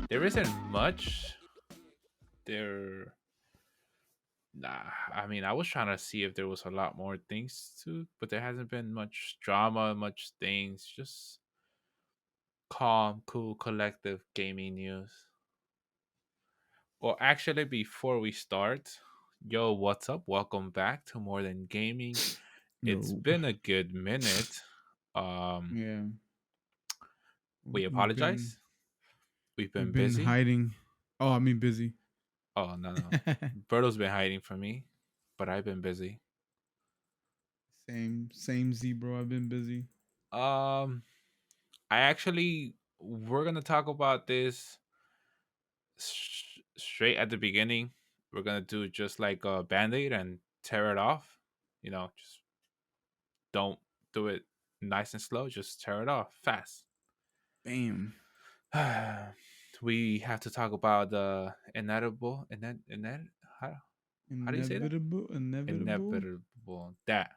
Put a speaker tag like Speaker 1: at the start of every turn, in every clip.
Speaker 1: There isn't much there. Nah, I mean, I was trying to see if there was a lot more things to, but there hasn't been much drama, much things. Just calm, cool, collective gaming news. Well, actually, before we start, yo, what's up? Welcome back to More Than Gaming. It's
Speaker 2: Yo,
Speaker 1: been a good minute. Um,
Speaker 2: yeah,
Speaker 1: we
Speaker 2: we've been
Speaker 1: apologize. We've
Speaker 2: we've
Speaker 1: been
Speaker 2: been
Speaker 1: busy.
Speaker 2: hiding. Oh, I mean busy.
Speaker 1: Oh no, no, Berto's been hiding from me, but I've been busy.
Speaker 2: same Z, bro. I've been busy.
Speaker 1: Um, I actually we're gonna talk about this straight at the beginning. We're gonna do just like a band-aid and tear it off. Just don't do it nice and slow. Just tear it off fast.
Speaker 2: Bam.
Speaker 1: We have to talk about the inedible, how, how do you say that?
Speaker 2: Inevitable.
Speaker 1: Inevitable. That.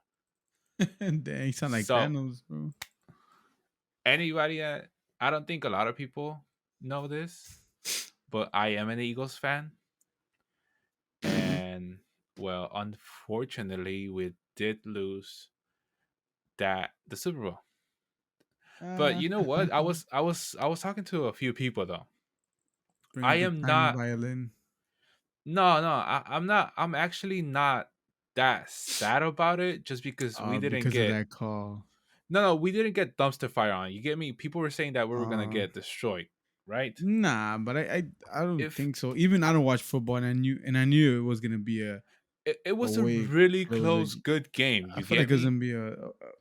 Speaker 2: Dang, you sound like
Speaker 1: So
Speaker 2: Thanos, bro.
Speaker 1: anybody that I don't think a lot of people know this, but I am an Eagles fan, and well, unfortunately, we did lose the Super Bowl. But
Speaker 2: Ah,
Speaker 1: you know what? I was talking to a few people though.
Speaker 2: bring
Speaker 1: I
Speaker 2: out the
Speaker 1: am
Speaker 2: tiny
Speaker 1: not.
Speaker 2: violin.
Speaker 1: No, no, I'm not. I'm actually not that sad about it. Just because we didn't
Speaker 2: Because of
Speaker 1: get.
Speaker 2: that call.
Speaker 1: No, no, we didn't get dumpster fire on. You get me? People were saying that we were gonna
Speaker 2: Uh,
Speaker 1: get destroyed, right?
Speaker 2: nah, but I don't
Speaker 1: If
Speaker 2: think so. Even I don't watch football, and I knew it was gonna be
Speaker 1: it
Speaker 2: a
Speaker 1: was a
Speaker 2: way
Speaker 1: really
Speaker 2: closer.
Speaker 1: close, good game.
Speaker 2: I
Speaker 1: You
Speaker 2: feel
Speaker 1: get
Speaker 2: like it was
Speaker 1: me?
Speaker 2: gonna be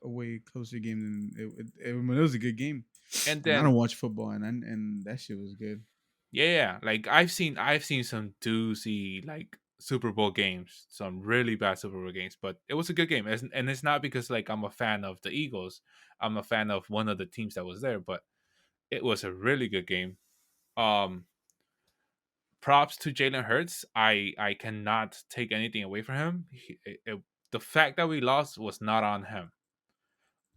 Speaker 2: a way closer game than it was a good game.
Speaker 1: And
Speaker 2: And I
Speaker 1: then
Speaker 2: don't watch football, and that shit was good.
Speaker 1: yeah, yeah, like I've seen some doozy like Super Bowl games, some really bad Super Bowl games, but it was a good game, and it's not because like I'm a fan of the Eagles. I'm a fan of one of the teams that was there, but it was a really good game. Um, Props to Jalen Hurts. I cannot take anything away from him. The fact that we lost was not on him.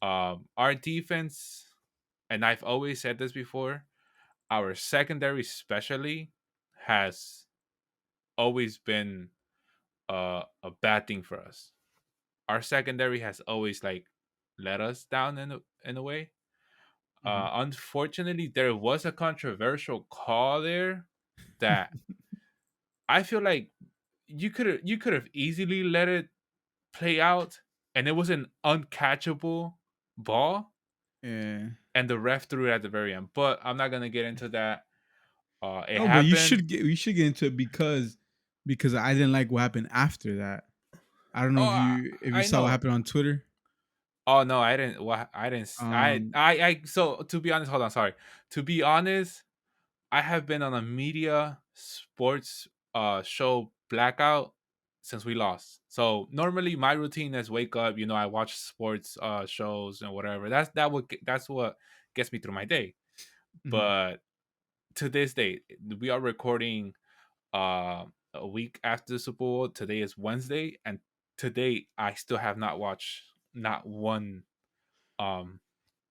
Speaker 1: Our defense, and I've always said this before, our secondary especially has always been a bad thing for us. Our secondary has always like let us down in a way.
Speaker 2: Mhm.
Speaker 1: Unfortunately, there was a controversial call there that I feel like you could have easily let it play out, and it was an uncatchable ball,
Speaker 2: Yeah.
Speaker 1: and the ref threw it at the very end. But I'm not gonna get into that. It
Speaker 2: No, but
Speaker 1: happened.
Speaker 2: we should get into it because I didn't like what happened after that. I don't know
Speaker 1: Oh,
Speaker 2: if you
Speaker 1: I
Speaker 2: saw what
Speaker 1: know.
Speaker 2: happened on Twitter.
Speaker 1: Oh no, I didn't. What I didn't.
Speaker 2: Um,
Speaker 1: So to be honest, hold on. Sorry. To be honest, I have been on a media sports show blackout since we lost. So normally my routine is wake up. I watch sports shows and whatever. That's what gets me through my day.
Speaker 2: mhm.
Speaker 1: But to this day, we are recording a week after the Super Bowl. Today is Wednesday, and today I still have not watched not one um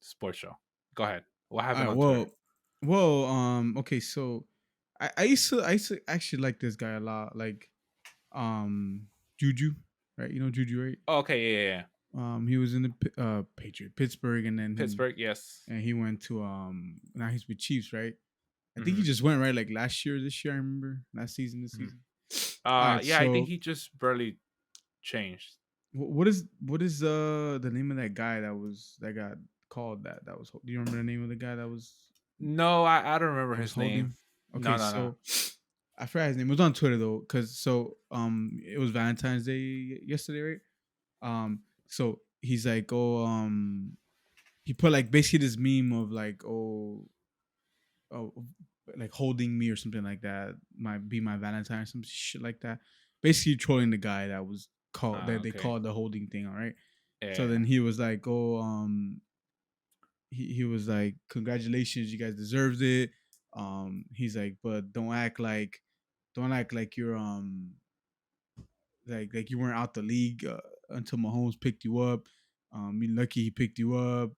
Speaker 1: sports show. Go ahead. What
Speaker 2: All
Speaker 1: happened
Speaker 2: right.
Speaker 1: on Twitter?
Speaker 2: Okay. So I used to actually like this guy a lot. Like, Juju, right? You know Juju, right?
Speaker 1: Oh, okay, yeah, yeah, yeah.
Speaker 2: He was in the Patriot Pittsburgh, and then
Speaker 1: Pittsburgh, yes.
Speaker 2: he went to now he's with Chiefs, right? I think he
Speaker 1: Hmm.
Speaker 2: just went right like last year, this year. I remember last season, this
Speaker 1: Hmm.
Speaker 2: season. All right,
Speaker 1: Yeah, I think
Speaker 2: so
Speaker 1: he just barely changed.
Speaker 2: what is the name of that guy that got called that was? Do you remember the name of the guy
Speaker 1: No, I don't remember
Speaker 2: that was
Speaker 1: his name.
Speaker 2: holding?
Speaker 1: No,
Speaker 2: Okay,
Speaker 1: no, no.
Speaker 2: so I forgot his name. It was on Twitter though, because it was Valentine's Day yesterday, right? So he's like, oh, he put like basically this meme of like, oh, like holding me or something like that. Might be my Valentine or some shit like that. Basically trolling the guy that was called that they
Speaker 1: Okay.
Speaker 2: called the holding thing. All right. So
Speaker 1: Yeah.
Speaker 2: then he was like, oh, he was like, congratulations, you guys deserved it. He's like, but don't act like you're like you weren't out the league until Mahomes picked you up. You're lucky he picked you up.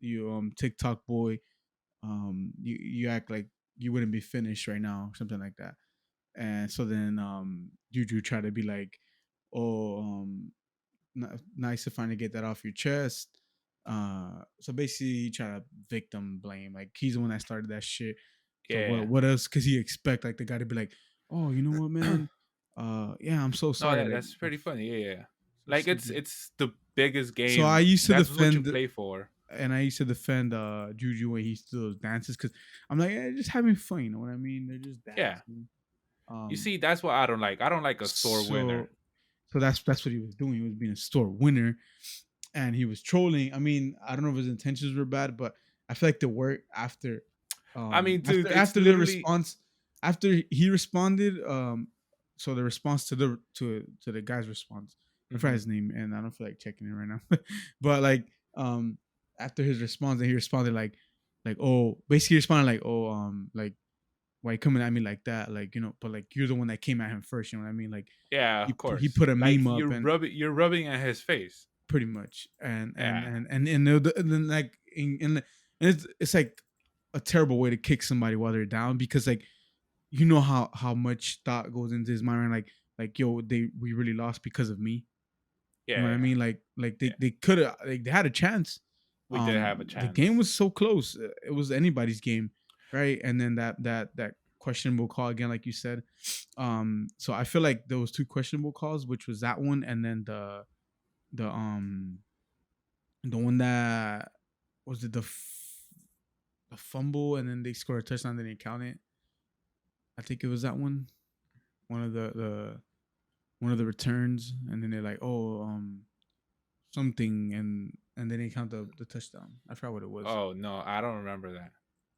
Speaker 2: You TikTok boy. You act like you wouldn't be finished right now, something like that. And so then Juju tried to be like, oh, nice to finally get that off your chest. So basically, he tried to victim blame, like he's the one that started that shit. So
Speaker 1: Yeah.
Speaker 2: what else could he expect? Like the guy to be like, oh, you know what, man? Yeah, I'm so
Speaker 1: No,
Speaker 2: sorry. Like
Speaker 1: that's pretty funny. Yeah, yeah.
Speaker 2: so
Speaker 1: Like
Speaker 2: stupid.
Speaker 1: it's the biggest
Speaker 2: So I
Speaker 1: game.
Speaker 2: used to
Speaker 1: That's what you
Speaker 2: defend,
Speaker 1: play for.
Speaker 2: and I used to defend Juju when he used to do those dances because I'm like, yeah, just having fun. You know what I mean? They're just
Speaker 1: Yeah.
Speaker 2: dancing.
Speaker 1: You
Speaker 2: Um,
Speaker 1: see, that's what I don't like. I don't like a sore winner.
Speaker 2: so that's what he was doing. He was being a store winner, and he was trolling. I mean, I don't know if his intentions were bad, but I feel like the work after,
Speaker 1: I mean, dude, it's
Speaker 2: after the
Speaker 1: literally.
Speaker 2: response, after he responded, so the response to the guy's response, I forgot
Speaker 1: Mhm.
Speaker 2: his name, and I don't feel like checking it right now, but like, after his response, and he responded like, oh, basically responded like, oh, like, why you coming at me like that, like, but like you're the one that came at him first, you know what I mean, like
Speaker 1: Yeah,
Speaker 2: he
Speaker 1: of
Speaker 2: he
Speaker 1: course.
Speaker 2: put a
Speaker 1: Like
Speaker 2: meme up and
Speaker 1: you're rubbing at his face.
Speaker 2: pretty much
Speaker 1: Yeah.
Speaker 2: and then like and it's like a terrible way to kick somebody while they're down because like how much thought goes into his mind, right? Like yo, we really lost because of me, you know
Speaker 1: Yeah,
Speaker 2: what I
Speaker 1: yeah.
Speaker 2: mean, like
Speaker 1: Yeah.
Speaker 2: they could have, like they had a chance.
Speaker 1: We did have a
Speaker 2: The game
Speaker 1: chance.
Speaker 2: was so close, it was anybody's game, right? And then that questionable call again, like you said. So I feel like there was two questionable calls, which was that one and then the the one that was it the fumble and then they scored a touchdown, then they count it. I think it was that one. One of the one of the returns, and then they're like, oh, something, and then they count the touchdown. I forgot what it was,
Speaker 1: Oh no, I don't remember that.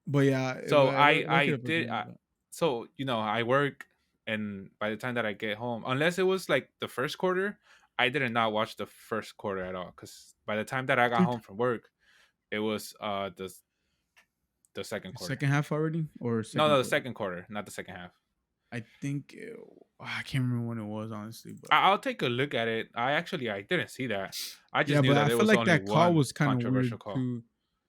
Speaker 2: but yeah,
Speaker 1: So
Speaker 2: look
Speaker 1: I
Speaker 2: it up
Speaker 1: did.
Speaker 2: again. But
Speaker 1: So I work, and by the time that I get home, unless it was like the first quarter, I did not watch the first quarter at all. Because by the time that I got home from work, it was the second
Speaker 2: the
Speaker 1: quarter.
Speaker 2: second half already or
Speaker 1: No,
Speaker 2: second
Speaker 1: no, the
Speaker 2: quarter?
Speaker 1: second quarter, not the second half.
Speaker 2: I can't remember when it was honestly, but
Speaker 1: I'll take a look at it. I didn't see that. I just
Speaker 2: yeah,
Speaker 1: knew
Speaker 2: but
Speaker 1: that
Speaker 2: I
Speaker 1: there
Speaker 2: feel
Speaker 1: was
Speaker 2: like
Speaker 1: only
Speaker 2: that call
Speaker 1: one
Speaker 2: was kind of
Speaker 1: controversial
Speaker 2: weird
Speaker 1: call.
Speaker 2: too.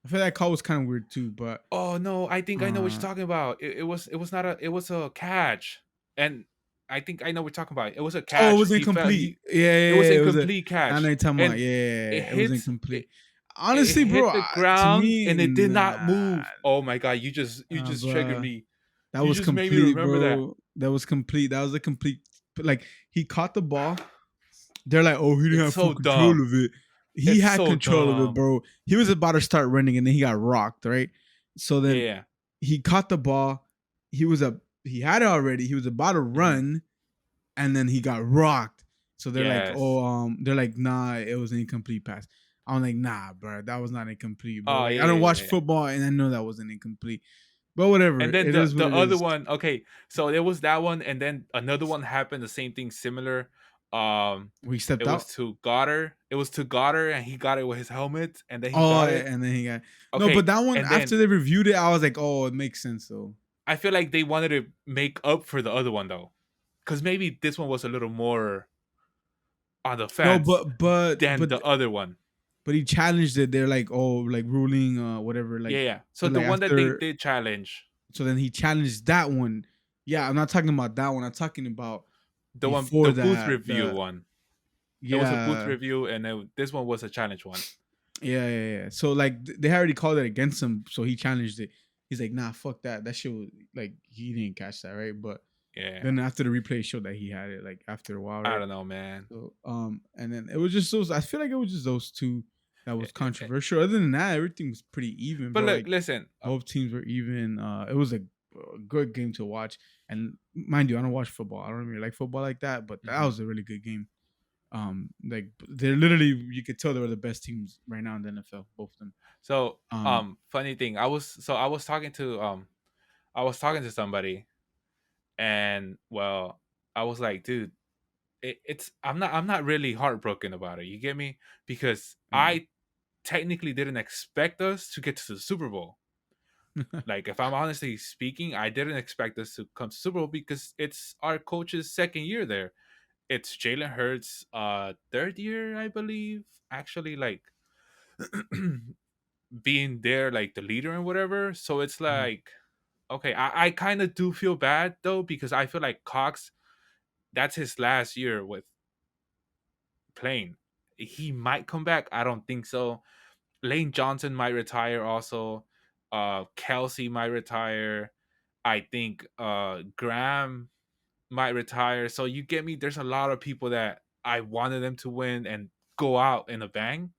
Speaker 2: I feel that call was kind of weird too, but
Speaker 1: Oh no, I think I know what you're
Speaker 2: uh,
Speaker 1: talking about. It was not a it was a catch, and I think I know what you're talking about. It was a
Speaker 2: oh, it
Speaker 1: catch.
Speaker 2: was
Speaker 1: He fell.
Speaker 2: incomplete.
Speaker 1: He
Speaker 2: Yeah,
Speaker 1: It was
Speaker 2: yeah, yeah, it was a.
Speaker 1: incomplete
Speaker 2: I know
Speaker 1: catch,
Speaker 2: you're talking about.
Speaker 1: and
Speaker 2: Yeah,
Speaker 1: it
Speaker 2: it was
Speaker 1: hits
Speaker 2: incomplete.
Speaker 1: it. It
Speaker 2: Honestly, bro,
Speaker 1: hit the
Speaker 2: to
Speaker 1: ground
Speaker 2: me,
Speaker 1: and it did not
Speaker 2: nah,
Speaker 1: move. Oh my god! You just triggered
Speaker 2: but
Speaker 1: me.
Speaker 2: that
Speaker 1: You
Speaker 2: was
Speaker 1: just made me
Speaker 2: complete,
Speaker 1: remember that.
Speaker 2: bro. That was complete. That was a complete. Like he caught the ball. They're like, oh, he didn't
Speaker 1: It's
Speaker 2: have full
Speaker 1: so
Speaker 2: control
Speaker 1: dumb.
Speaker 2: of it. He
Speaker 1: It's
Speaker 2: had
Speaker 1: so
Speaker 2: control of it,
Speaker 1: dumb.
Speaker 2: bro. He was about to start running, and then he got rocked. Right. So then
Speaker 1: Yeah.
Speaker 2: he caught the ball. He had it already. He was about to
Speaker 1: Mhm.
Speaker 2: run, and then he got rocked. So they're like,
Speaker 1: Yes.
Speaker 2: oh, they're like, nah, it was an incomplete pass. I'm like, nah, bro, that was not incomplete, bro.
Speaker 1: Oh
Speaker 2: Like,
Speaker 1: yeah,
Speaker 2: I don't
Speaker 1: yeah,
Speaker 2: watch
Speaker 1: yeah, yeah.
Speaker 2: football, and I know that wasn't incomplete. But whatever,
Speaker 1: And then
Speaker 2: it
Speaker 1: the
Speaker 2: is what
Speaker 1: the
Speaker 2: it
Speaker 1: other
Speaker 2: is.
Speaker 1: one, okay, so there was that one, and then another one happened, the same thing, similar. Um,
Speaker 2: We
Speaker 1: it
Speaker 2: stepped
Speaker 1: was
Speaker 2: out.
Speaker 1: to Goddard. It was to Goddard, and he got it with his helmet, and then he
Speaker 2: Oh,
Speaker 1: got it.
Speaker 2: and then he got no, but
Speaker 1: Okay,
Speaker 2: that one
Speaker 1: and
Speaker 2: after
Speaker 1: then
Speaker 2: they reviewed it, I was like, oh, it makes sense though.
Speaker 1: I feel like they wanted to make up for the other one though, because maybe this one was a little more on the
Speaker 2: No,
Speaker 1: fence than the other one.
Speaker 2: but he challenged it. They're like, oh, like ruling, whatever. Like
Speaker 1: Yeah, yeah. So
Speaker 2: they're
Speaker 1: the
Speaker 2: like
Speaker 1: one that they
Speaker 2: after.
Speaker 1: did challenge,
Speaker 2: So then he challenged that one. Yeah, I'm not talking about that one. I'm talking about
Speaker 1: the
Speaker 2: before
Speaker 1: booth
Speaker 2: that.
Speaker 1: review one, it was a booth
Speaker 2: Yeah,
Speaker 1: review, and this one was a challenge one.
Speaker 2: yeah. So like they already called it against him, so he challenged it. He's like, nah, fuck that. That shit was like he didn't catch that, right? But
Speaker 1: Yeah,
Speaker 2: then after the replay showed that he had it, like after a while,
Speaker 1: I
Speaker 2: right?
Speaker 1: don't know, man.
Speaker 2: So and then it was just those. I feel like it was just those two that
Speaker 1: Eh,
Speaker 2: was
Speaker 1: eh, eh.
Speaker 2: controversial. Other than that, everything was pretty even,
Speaker 1: But
Speaker 2: bro.
Speaker 1: look,
Speaker 2: Like
Speaker 1: listen.
Speaker 2: both teams were even. It was a good game to watch. And mind you, I don't watch football. I don't really like football like that, but that
Speaker 1: Mhm.
Speaker 2: was a really good game. Like they're literally, you could tell they were the best teams right now in the NFL, both of them.
Speaker 1: So,
Speaker 2: Um,
Speaker 1: funny thing, I was talking to somebody, and well, I was like, dude, I'm not really heartbroken about it. You get me? Because
Speaker 2: yeah.
Speaker 1: I technically didn't expect us to get to the Super Bowl. Like, if I'm honestly speaking, I didn't expect us to come to Super Bowl because it's our coach's second year there. It's Jalen Hurts' third year, I believe. Actually, like being there, like the leader and whatever. So it's
Speaker 2: Mhm.
Speaker 1: like Okay, I kind of do feel bad though because I feel like Cox, that's his last year with playing. He might come back. I don't think so. Lane Johnson might retire also. Kelsey might retire. I think Graham might retire. So you get me? There's a lot of people that I wanted them to win and go out in a bang,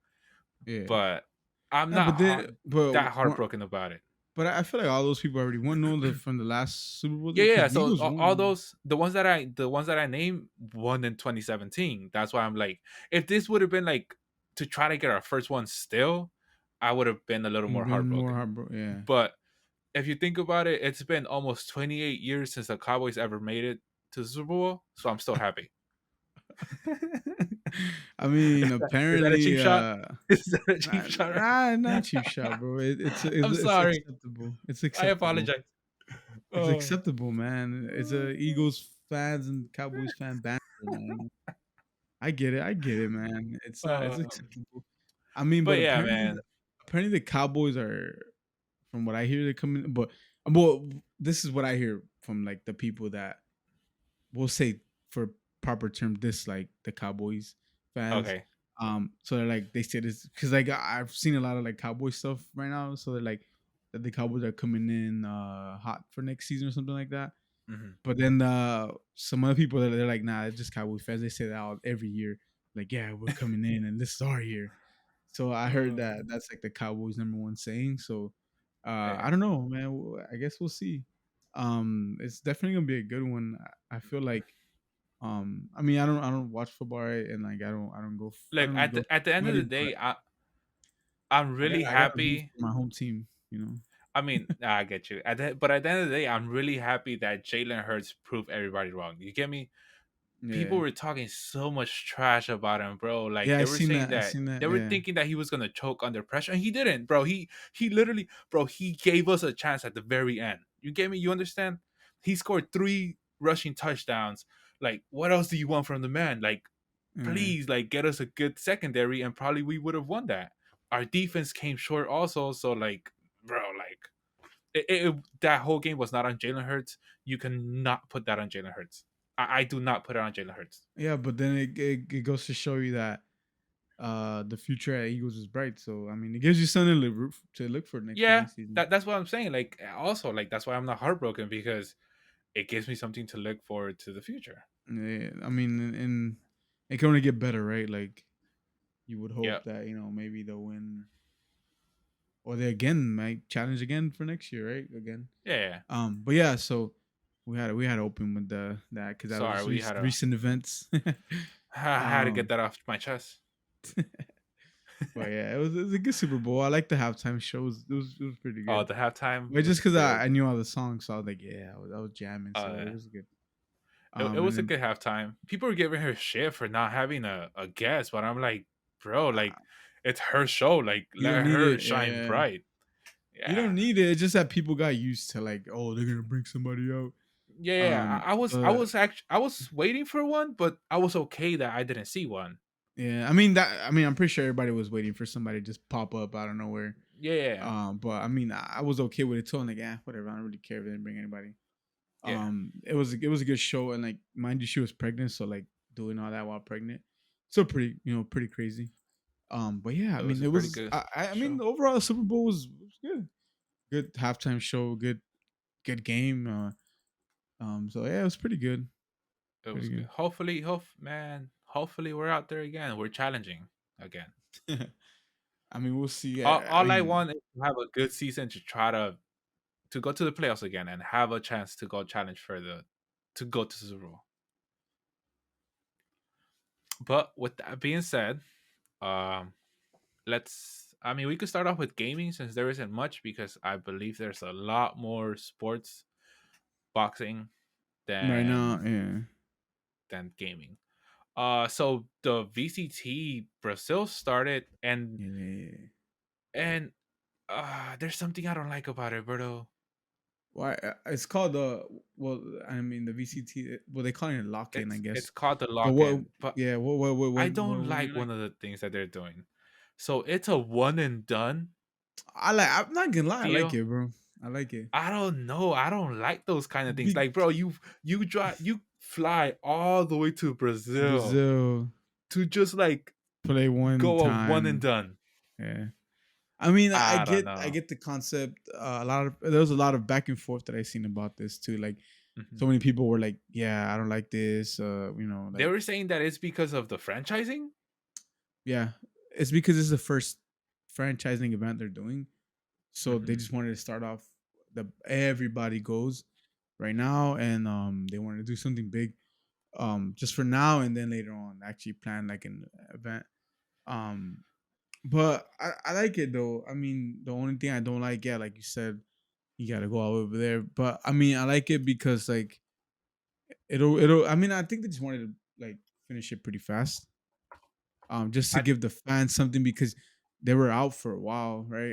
Speaker 2: Yeah.
Speaker 1: but I'm
Speaker 2: Yeah,
Speaker 1: not
Speaker 2: but then,
Speaker 1: that heartbroken about it.
Speaker 2: but I feel like all those people already won. No, from the last Super Bowl
Speaker 1: Yeah, yeah.
Speaker 2: because the
Speaker 1: So
Speaker 2: Eagles
Speaker 1: all
Speaker 2: won.
Speaker 1: those the ones that I named won in 2017. That's why I'm like, if this would have been like to try to get our first one still, I would have been a little more
Speaker 2: Been more
Speaker 1: heartbroken.
Speaker 2: heartbroken. Yeah.
Speaker 1: But if you think about it, it's been almost 28 years since the Cowboys ever made it to the Super Bowl, so I'm still happy.
Speaker 2: I mean,
Speaker 1: Is that a cheap
Speaker 2: apparently,
Speaker 1: shot? Is that a cheap
Speaker 2: nah,
Speaker 1: shot?
Speaker 2: not cheap shot, bro.
Speaker 1: I'm
Speaker 2: It's
Speaker 1: sorry.
Speaker 2: acceptable. It's
Speaker 1: I
Speaker 2: acceptable.
Speaker 1: apologize.
Speaker 2: It's
Speaker 1: Oh.
Speaker 2: acceptable, man. It's a Eagles fans and Cowboys fan banter, man. I get it. I get it, man. It's not. It's
Speaker 1: Um,
Speaker 2: acceptable. I mean,
Speaker 1: but
Speaker 2: but
Speaker 1: yeah, man.
Speaker 2: apparently the Cowboys are, from what I hear, they're coming. But well, this is what I hear from like the people that we'll say for proper term dislike the Cowboys fans.
Speaker 1: Okay.
Speaker 2: So they're like they say this because like I've seen a lot of like Cowboy stuff right now. So they're like that the Cowboys are coming in hot for next season or something like that.
Speaker 1: Hmm.
Speaker 2: But then some other people they're like, nah, it's just Cowboy fans. They say that all, every year. Like, yeah, we're coming in and this is our year. So I heard that
Speaker 1: Um,
Speaker 2: that's like the Cowboys' number one saying. So I
Speaker 1: yeah.
Speaker 2: don't know, man. I guess we'll see. It's definitely gonna be a good one. I feel like I mean, I don't watch football, right? And like I
Speaker 1: Like
Speaker 2: don't really go
Speaker 1: at the
Speaker 2: for
Speaker 1: end of the
Speaker 2: anybody, but
Speaker 1: day, I'm really
Speaker 2: I gotta root
Speaker 1: happy.
Speaker 2: for my home team. You know?
Speaker 1: I mean, I get you. But at the end of the day, I'm really happy that Jalen Hurts proved everybody wrong. You get me? People
Speaker 2: Yeah,
Speaker 1: were talking so much trash about him, bro. Like
Speaker 2: yeah.
Speaker 1: they were saying
Speaker 2: I
Speaker 1: that
Speaker 2: seen that.
Speaker 1: they were
Speaker 2: Yeah,
Speaker 1: thinking that he was gonna choke under pressure, and he didn't, bro. He literally, bro, he gave us a chance at the very end. You get me? You understand? He scored 3 rushing touchdowns. Like, what else do you want from the man? Like,
Speaker 2: yeah,
Speaker 1: please, like, get us a good secondary, and probably we would have won that. Our defense came short also, so like, bro, like that whole game was not on Jalen Hurts. You cannot put that on Jalen Hurts. I do not put it on Jalen Hurts.
Speaker 2: yeah. But then it goes to show you that the future at Eagles is bright. So I mean, it gives you something to look for
Speaker 1: Yeah,
Speaker 2: next season.
Speaker 1: that's what I'm saying. Like also, like that's why I'm not heartbroken because it gives me something to look forward to the future.
Speaker 2: Yeah, I mean, and it can only get better, right? Like you would
Speaker 1: Yeah,
Speaker 2: hope that maybe they'll win, or they again might challenge again for next year, right? Again.
Speaker 1: yeah, yeah.
Speaker 2: But yeah, so we had to open with that because that
Speaker 1: Sorry,
Speaker 2: was
Speaker 1: we had a
Speaker 2: recent events.
Speaker 1: I had to get
Speaker 2: um,
Speaker 1: that off my chest.
Speaker 2: but yeah, it was a good Super Bowl. I like the halftime shows. It was pretty
Speaker 1: Oh,
Speaker 2: good.
Speaker 1: the halftime
Speaker 2: But just
Speaker 1: was
Speaker 2: because
Speaker 1: good.
Speaker 2: I knew all the songs, so I was like, yeah, I was jamming, so it
Speaker 1: Uh,
Speaker 2: was good.
Speaker 1: it
Speaker 2: And
Speaker 1: was a
Speaker 2: then
Speaker 1: good halftime. People were giving her shit for not having a guest, but I'm like, bro, like it's her show. Like
Speaker 2: you don't
Speaker 1: let
Speaker 2: need
Speaker 1: her
Speaker 2: it.
Speaker 1: shine
Speaker 2: Yeah,
Speaker 1: bright.
Speaker 2: you
Speaker 1: Yeah.
Speaker 2: don't need it. It's just that people got used to like, oh, they're gonna bring somebody out.
Speaker 1: Yeah, yeah. I
Speaker 2: So
Speaker 1: was actually I was waiting for one, but I was okay that I didn't see one.
Speaker 2: yeah, I mean, I'm pretty sure everybody was waiting for somebody to just pop up out of nowhere.
Speaker 1: Yeah, yeah,
Speaker 2: But I mean, I was okay with it too. I'm like, yeah, whatever. I don't really care if they didn't bring anybody.
Speaker 1: yeah.
Speaker 2: It was a good show, and like, mind you, she was pregnant, so like doing all that while pregnant, still pretty, pretty crazy. But yeah, I
Speaker 1: It was
Speaker 2: mean,
Speaker 1: a
Speaker 2: it
Speaker 1: pretty
Speaker 2: was.
Speaker 1: good
Speaker 2: I mean,
Speaker 1: show.
Speaker 2: the overall Super Bowl was good. Good halftime show. Good game. So yeah, it was pretty good.
Speaker 1: It was good.
Speaker 2: Pretty
Speaker 1: Hopefully we're out there again. We're challenging again.
Speaker 2: good. I mean, we'll see. I
Speaker 1: All I
Speaker 2: mean,
Speaker 1: want is to have a good season to try to go to the playoffs again and have a chance to go challenge for the to go to the Super Bowl. But with that being said, um, let's. I mean, we could start off with gaming since there isn't much because I believe there's a lot more sports boxing
Speaker 2: right now,
Speaker 1: than
Speaker 2: yeah,
Speaker 1: gaming. So the VCT Brazil started,
Speaker 2: yeah.
Speaker 1: and there's something I don't like about it, Berto.
Speaker 2: Why it's called well, I mean the VCT. Well, they call it lock in, I
Speaker 1: It's
Speaker 2: guess.
Speaker 1: called the
Speaker 2: But
Speaker 1: lock in, but
Speaker 2: Yeah,
Speaker 1: I don't
Speaker 2: what do you
Speaker 1: like
Speaker 2: like?
Speaker 1: one of the things that they're doing. So it's a one and done
Speaker 2: I'm not gonna lie, I like
Speaker 1: deal.
Speaker 2: it, bro. I like it.
Speaker 1: I don't know. I don't like those kind of things.
Speaker 2: Be-
Speaker 1: Like, bro, you fly all the way to
Speaker 2: to
Speaker 1: Brazil
Speaker 2: Brazil,
Speaker 1: to just like
Speaker 2: play one
Speaker 1: go a one and
Speaker 2: time.
Speaker 1: done.
Speaker 2: Yeah. I mean,
Speaker 1: I don't
Speaker 2: I
Speaker 1: know.
Speaker 2: get the concept. A lot of there was a lot of back and forth that I seen about this too. Like,
Speaker 1: Mhm.
Speaker 2: so many people were like, "Yeah, I don't like this."
Speaker 1: They
Speaker 2: Like,
Speaker 1: were saying that it's because of the franchising.
Speaker 2: yeah, it's because it's the first franchising event they're doing, so they
Speaker 1: Hmm.
Speaker 2: just wanted to start off the everybody goes right now, and they wanted to do something big, just for now, and then later on actually plan like an event. Um, but I like it though. I mean, the only thing I don't like, yeah, like you said, you gotta go all over there. But I mean, I like it because like it'll. I mean, I think they just wanted to like finish it pretty fast, just to
Speaker 1: I
Speaker 2: give the fans something because they were out for a while, right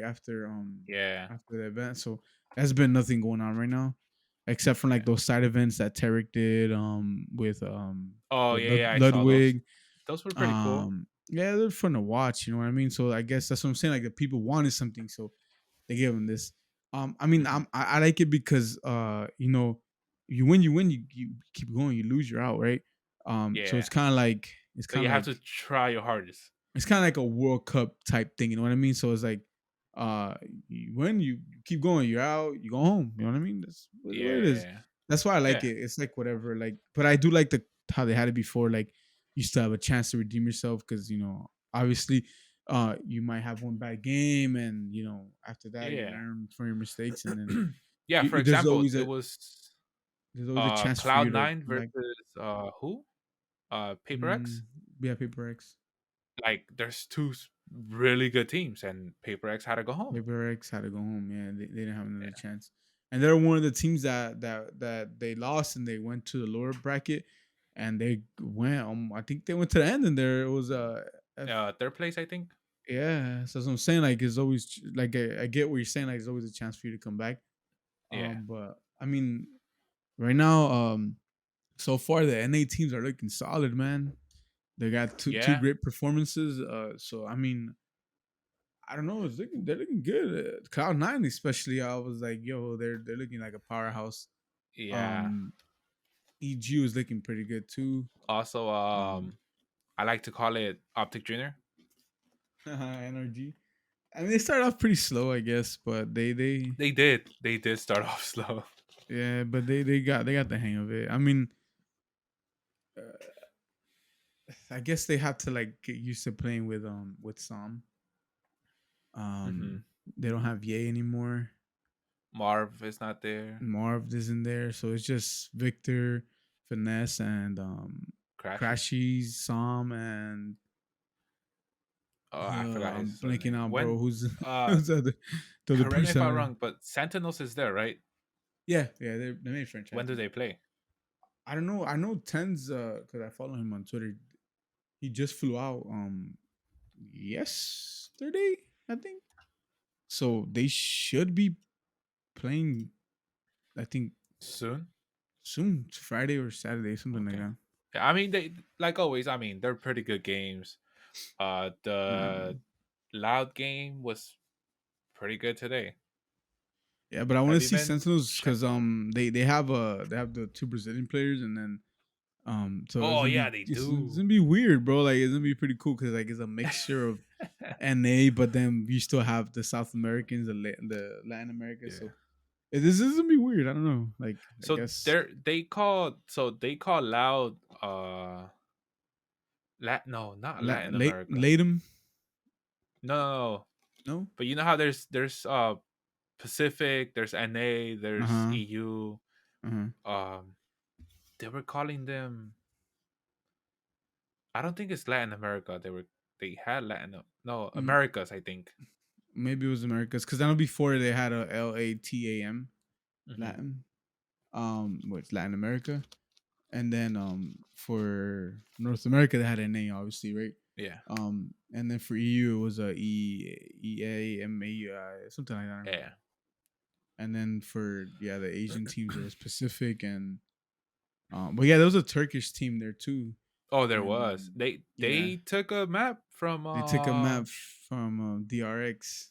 Speaker 1: Yeah.
Speaker 2: after the event. So there's been nothing going on right now, except for like
Speaker 1: Yeah.
Speaker 2: those side events that Tarek did,
Speaker 1: Oh
Speaker 2: with
Speaker 1: yeah, yeah. I saw those.
Speaker 2: Ludwig.
Speaker 1: Those were pretty cool.
Speaker 2: Yeah, they're fun to watch. You know what I mean? So I guess that's what I'm saying. Like the people wanted something, so they gave him this. I mean,
Speaker 1: Hmm.
Speaker 2: I like it because you win, you keep going, you lose, you're out, right? So
Speaker 1: Yeah.
Speaker 2: it's kind of like
Speaker 1: So you have to try your hardest.
Speaker 2: it's kind of like a World Cup type thing. You know what I mean? So it's like, uh, you win, you keep going, you're out, you go home. You know what I mean? That's what it is.
Speaker 1: Yeah.
Speaker 2: That's why I like
Speaker 1: Yeah.
Speaker 2: it. It's like whatever. Like, but I do like the how they had it before. Like, you still have a chance to redeem yourself because obviously, you might have one bad game, and after that you
Speaker 1: Yeah.
Speaker 2: learn from your mistakes, and then
Speaker 1: Yeah. For
Speaker 2: there's
Speaker 1: example,
Speaker 2: always
Speaker 1: it
Speaker 2: a
Speaker 1: was
Speaker 2: chance for
Speaker 1: Cloud
Speaker 2: you to
Speaker 1: Nine
Speaker 2: come back.
Speaker 1: versus who? Paper
Speaker 2: Mm,
Speaker 1: X.
Speaker 2: yeah, Paper X.
Speaker 1: Like, there's two really good teams, and Paper X had to go home.
Speaker 2: Paper X had to go home. Yeah, they didn't have another
Speaker 1: Yeah.
Speaker 2: chance. And they're one of the teams that they lost and they went to the lower bracket, and they went. I think they went to the end, and there it was
Speaker 1: Third place, I think.
Speaker 2: yeah. So that's what I'm saying. Like it's always like I get what you're saying. Like there's always a chance for you to come back.
Speaker 1: Yeah.
Speaker 2: But I mean, right now, so far the NA teams are looking solid, man. They got two
Speaker 1: Yeah.
Speaker 2: great performances. So I mean, I don't know. They're looking good. Cloud Nine, especially. I was like, yo, they're looking like a powerhouse.
Speaker 1: Yeah.
Speaker 2: Um, EG was looking pretty good too.
Speaker 1: Also,
Speaker 2: Um,
Speaker 1: I like to call it Optic Junior.
Speaker 2: NRG. I mean, they started off pretty slow, I guess, but
Speaker 1: They did start off slow.
Speaker 2: yeah, but they got the hang of it. I mean, uh, I guess they have to like get used to playing with Sam.
Speaker 1: Hmm.
Speaker 2: They don't have Ye anymore.
Speaker 1: Marv is not there.
Speaker 2: Marv isn't there, so it's just Victor, Finesse, and
Speaker 1: Crashy.
Speaker 2: Crashy, Sam, and
Speaker 1: Oh, I forgot
Speaker 2: I'm
Speaker 1: his
Speaker 2: blanking
Speaker 1: name.
Speaker 2: out, bro.
Speaker 1: When
Speaker 2: Who's the other
Speaker 1: correct me if I'm
Speaker 2: person?
Speaker 1: wrong, but Sentinels is there, right?
Speaker 2: Yeah, they made
Speaker 1: When do
Speaker 2: franchising.
Speaker 1: they play?
Speaker 2: I don't know. I know Tens because I follow him on Twitter. He just flew out yesterday, I think. So they should be playing. I think
Speaker 1: Soon.
Speaker 2: soon, Friday or Saturday, something like
Speaker 1: Okay.
Speaker 2: that.
Speaker 1: Yeah, I mean, they like always. I mean, they're pretty good games. The
Speaker 2: Um,
Speaker 1: Loud game was pretty good today.
Speaker 2: yeah, but I want to
Speaker 1: Have you
Speaker 2: see
Speaker 1: been
Speaker 2: Sentinels because
Speaker 1: checking?
Speaker 2: they have the two Brazilian players, and then so
Speaker 1: Oh yeah, they
Speaker 2: it's
Speaker 1: do.
Speaker 2: gonna be weird, bro. Like it's gonna be pretty cool because like it's a mixture of NA, but then you still have the South Americans, the Latin America.
Speaker 1: Yeah.
Speaker 2: So this is gonna be weird. I don't know. Like I
Speaker 1: So
Speaker 2: guess
Speaker 1: they call Loud no, not Latin America.
Speaker 2: late them.
Speaker 1: No, no, no.
Speaker 2: No.
Speaker 1: But you know how there's Pacific, there's NA,
Speaker 2: Uh
Speaker 1: there's
Speaker 2: huh.
Speaker 1: EU.
Speaker 2: Uh huh.
Speaker 1: Um they were calling them, I don't think it's Latin America. They had Latin, no, Americas, I think.
Speaker 2: Maybe it was Americas because I know before they had a LATAM
Speaker 1: Hmm.
Speaker 2: Latin, what's Latin America, and then for North America they had an A obviously, right?
Speaker 1: Yeah.
Speaker 2: And then for EU it was a something like that. I don't remember.
Speaker 1: Yeah.
Speaker 2: And then for the Asian teams it was Pacific and but yeah there was a Turkish team there too,
Speaker 1: Oh, there
Speaker 2: and
Speaker 1: was. They
Speaker 2: yeah
Speaker 1: they took a map from
Speaker 2: they took a map from DRX.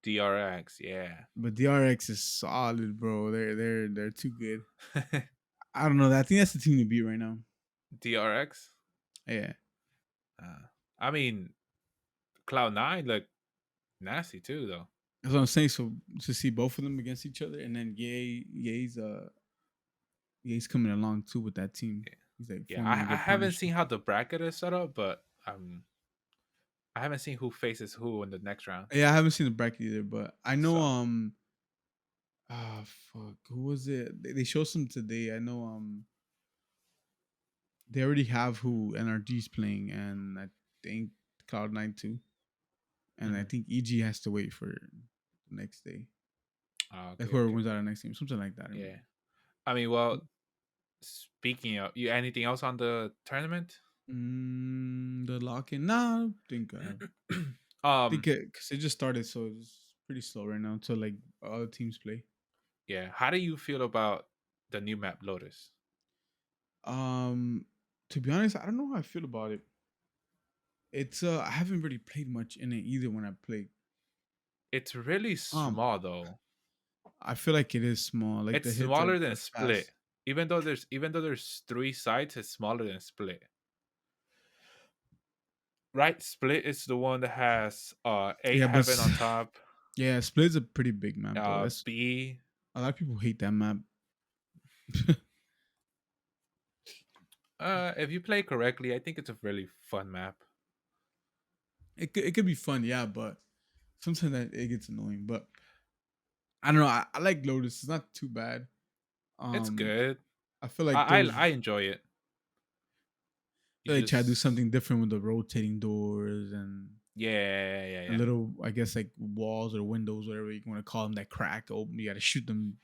Speaker 1: DRX, yeah.
Speaker 2: but DRX is solid, bro. They're too good. I don't know. I think that's the team to beat right now.
Speaker 1: DRX.
Speaker 2: Yeah,
Speaker 1: I mean, Cloud9 look nasty too, though.
Speaker 2: that's what I'm saying. So to see both of them against each other, and then Ye's coming along too with that team. He's like
Speaker 1: Yeah,
Speaker 2: forming a
Speaker 1: I
Speaker 2: good
Speaker 1: haven't
Speaker 2: partnership.
Speaker 1: seen how the bracket is set up, but I haven't seen who faces who in the next round.
Speaker 2: Yeah, I haven't seen the bracket either, but I know
Speaker 1: So
Speaker 2: fuck, who was it? They showed some today. I know they already have who NRG's playing, and I think Cloud9 too. And I
Speaker 1: mhm.
Speaker 2: think EG has to wait for the next day. Like
Speaker 1: Okay,
Speaker 2: whoever
Speaker 1: okay,
Speaker 2: wins out of next game, something like that. I
Speaker 1: yeah.
Speaker 2: remember.
Speaker 1: I mean, well, speaking of you, anything else on the tournament?
Speaker 2: The lock in. Nah, I don't think I have. I think
Speaker 1: um,
Speaker 2: because it just started, so it's pretty slow right now until like other teams play.
Speaker 1: yeah. How do you feel about the new map Lotus?
Speaker 2: Um, to be honest, I don't know how I feel about it. It's I haven't really played much in it either when I played.
Speaker 1: It's really
Speaker 2: Um,
Speaker 1: small though.
Speaker 2: I feel like it is small. Like
Speaker 1: It's
Speaker 2: the hits
Speaker 1: smaller than
Speaker 2: are
Speaker 1: Split.
Speaker 2: fast.
Speaker 1: Even though there's three sites, it's smaller than Split. Right? Split is the one that has A
Speaker 2: Yeah, but
Speaker 1: Heaven on top,
Speaker 2: yeah, Split's a pretty big map though. That's
Speaker 1: B.
Speaker 2: a lot of people hate that map.
Speaker 1: If you play correctly, I think it's a really fun map.
Speaker 2: It could be fun, yeah, but sometimes it gets annoying. But I don't know. I like Lotus. It's not too bad.
Speaker 1: It's
Speaker 2: Um,
Speaker 1: good.
Speaker 2: I feel like those.
Speaker 1: I enjoy it.
Speaker 2: I
Speaker 1: You
Speaker 2: feel like try to do
Speaker 1: just
Speaker 2: something different with the rotating doors and
Speaker 1: yeah, yeah,
Speaker 2: a
Speaker 1: yeah.
Speaker 2: little, I guess, like walls or windows, whatever you want to call them, that crack open. You got to shoot them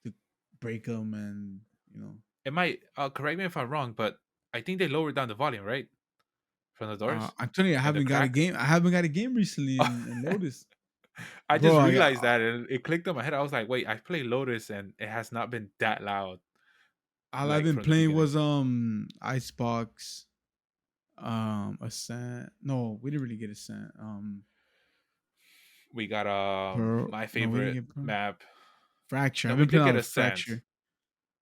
Speaker 2: to break them, and you know.
Speaker 1: It might correct me if I'm wrong, but I think they lowered down the volume, right? From the doors
Speaker 2: I'm telling you,
Speaker 1: and the crack.
Speaker 2: I haven't got a game recently in Lotus,
Speaker 1: I
Speaker 2: bro.
Speaker 1: just realized that and it clicked on my head. I was like, wait, I play Lotus and it has not been that loud
Speaker 2: all I've
Speaker 1: like
Speaker 2: been
Speaker 1: from the
Speaker 2: playing
Speaker 1: beginning.
Speaker 2: was Icebox, Ascent. No, we didn't really get Ascent.
Speaker 1: We got
Speaker 2: Pearl.
Speaker 1: my
Speaker 2: No, we didn't
Speaker 1: favorite
Speaker 2: get Pearl.
Speaker 1: map.
Speaker 2: Fracture.
Speaker 1: No,
Speaker 2: I've
Speaker 1: we
Speaker 2: been
Speaker 1: did
Speaker 2: playing a lot
Speaker 1: get
Speaker 2: of
Speaker 1: Ascent.
Speaker 2: Fracture.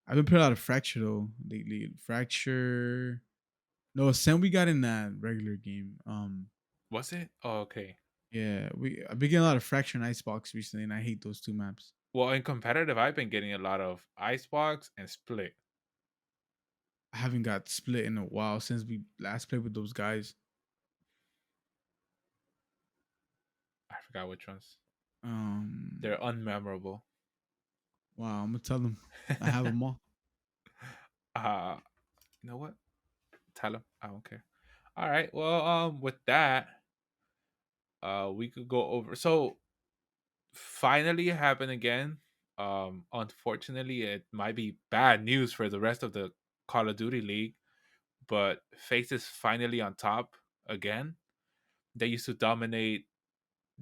Speaker 2: I've been playing a lot of Fracture though lately. Fracture. No, Ascent we got in that regular game.
Speaker 1: Was it? Oh, okay.
Speaker 2: Yeah, I've been getting a lot of Fracture and Icebox recently, and I hate those two maps.
Speaker 1: Well, in competitive, I've been getting a lot of Icebox and Split.
Speaker 2: I haven't got Split in a while since we last played with those guys.
Speaker 1: I forgot which ones.
Speaker 2: Um,
Speaker 1: They're unmemorable.
Speaker 2: wow, I'm gonna tell them I have them all.
Speaker 1: uh, you know what? Tell them. I don't care. All right. Well, with that, we could go over. So finally it happened again. Unfortunately, it might be bad news for the rest of the Call of Duty League, but Faith is finally on top again. They used to dominate.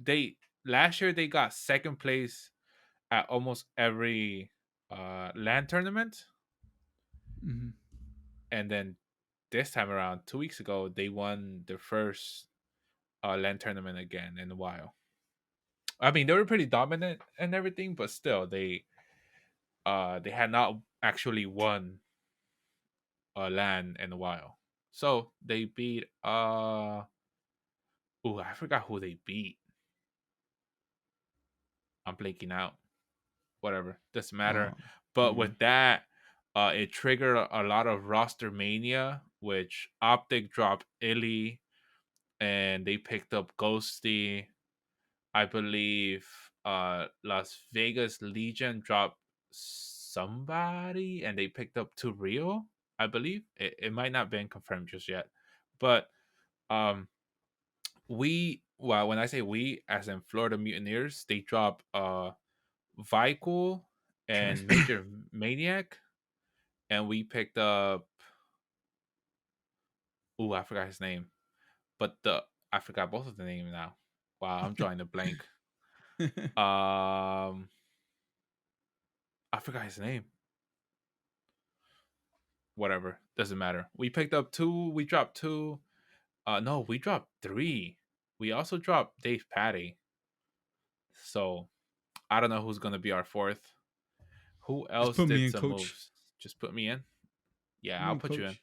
Speaker 1: They last year they got second place at almost every LAN tournament,
Speaker 2: Hmm.
Speaker 1: and then this time around, 2 weeks ago, they won their first LAN tournament again in a while. I mean, they were pretty dominant and everything, but still, they had not actually won a LAN in a while. So they beat oh, I forgot who they beat. I'm blanking out. Whatever, doesn't matter. But
Speaker 2: Yeah.
Speaker 1: with that, it triggered a lot of Rostermania, which Optic dropped Illy, and they picked up Ghosty. I believe Las Vegas Legion dropped somebody, and they picked up to Rio. I believe it might not been confirmed just yet, but um, we well when I say we, as in Florida Mutineers, they drop Vicul
Speaker 2: Trash.
Speaker 1: and Major Maniac, and we picked up. Ooh, I forgot his name, but the I forgot both of the names now. Wow, I'm drawing a blank. Um, I forgot his name. Whatever, doesn't matter. We picked up two. We dropped two. No, we dropped three. We also dropped Dave Patty. So I don't know who's gonna be our fourth. Who
Speaker 2: Just
Speaker 1: else
Speaker 2: put me
Speaker 1: did
Speaker 2: in,
Speaker 1: some
Speaker 2: coach.
Speaker 1: moves? Just put me in.
Speaker 2: Put
Speaker 1: Yeah,
Speaker 2: me
Speaker 1: I'll
Speaker 2: in,
Speaker 1: put you in.
Speaker 2: coach.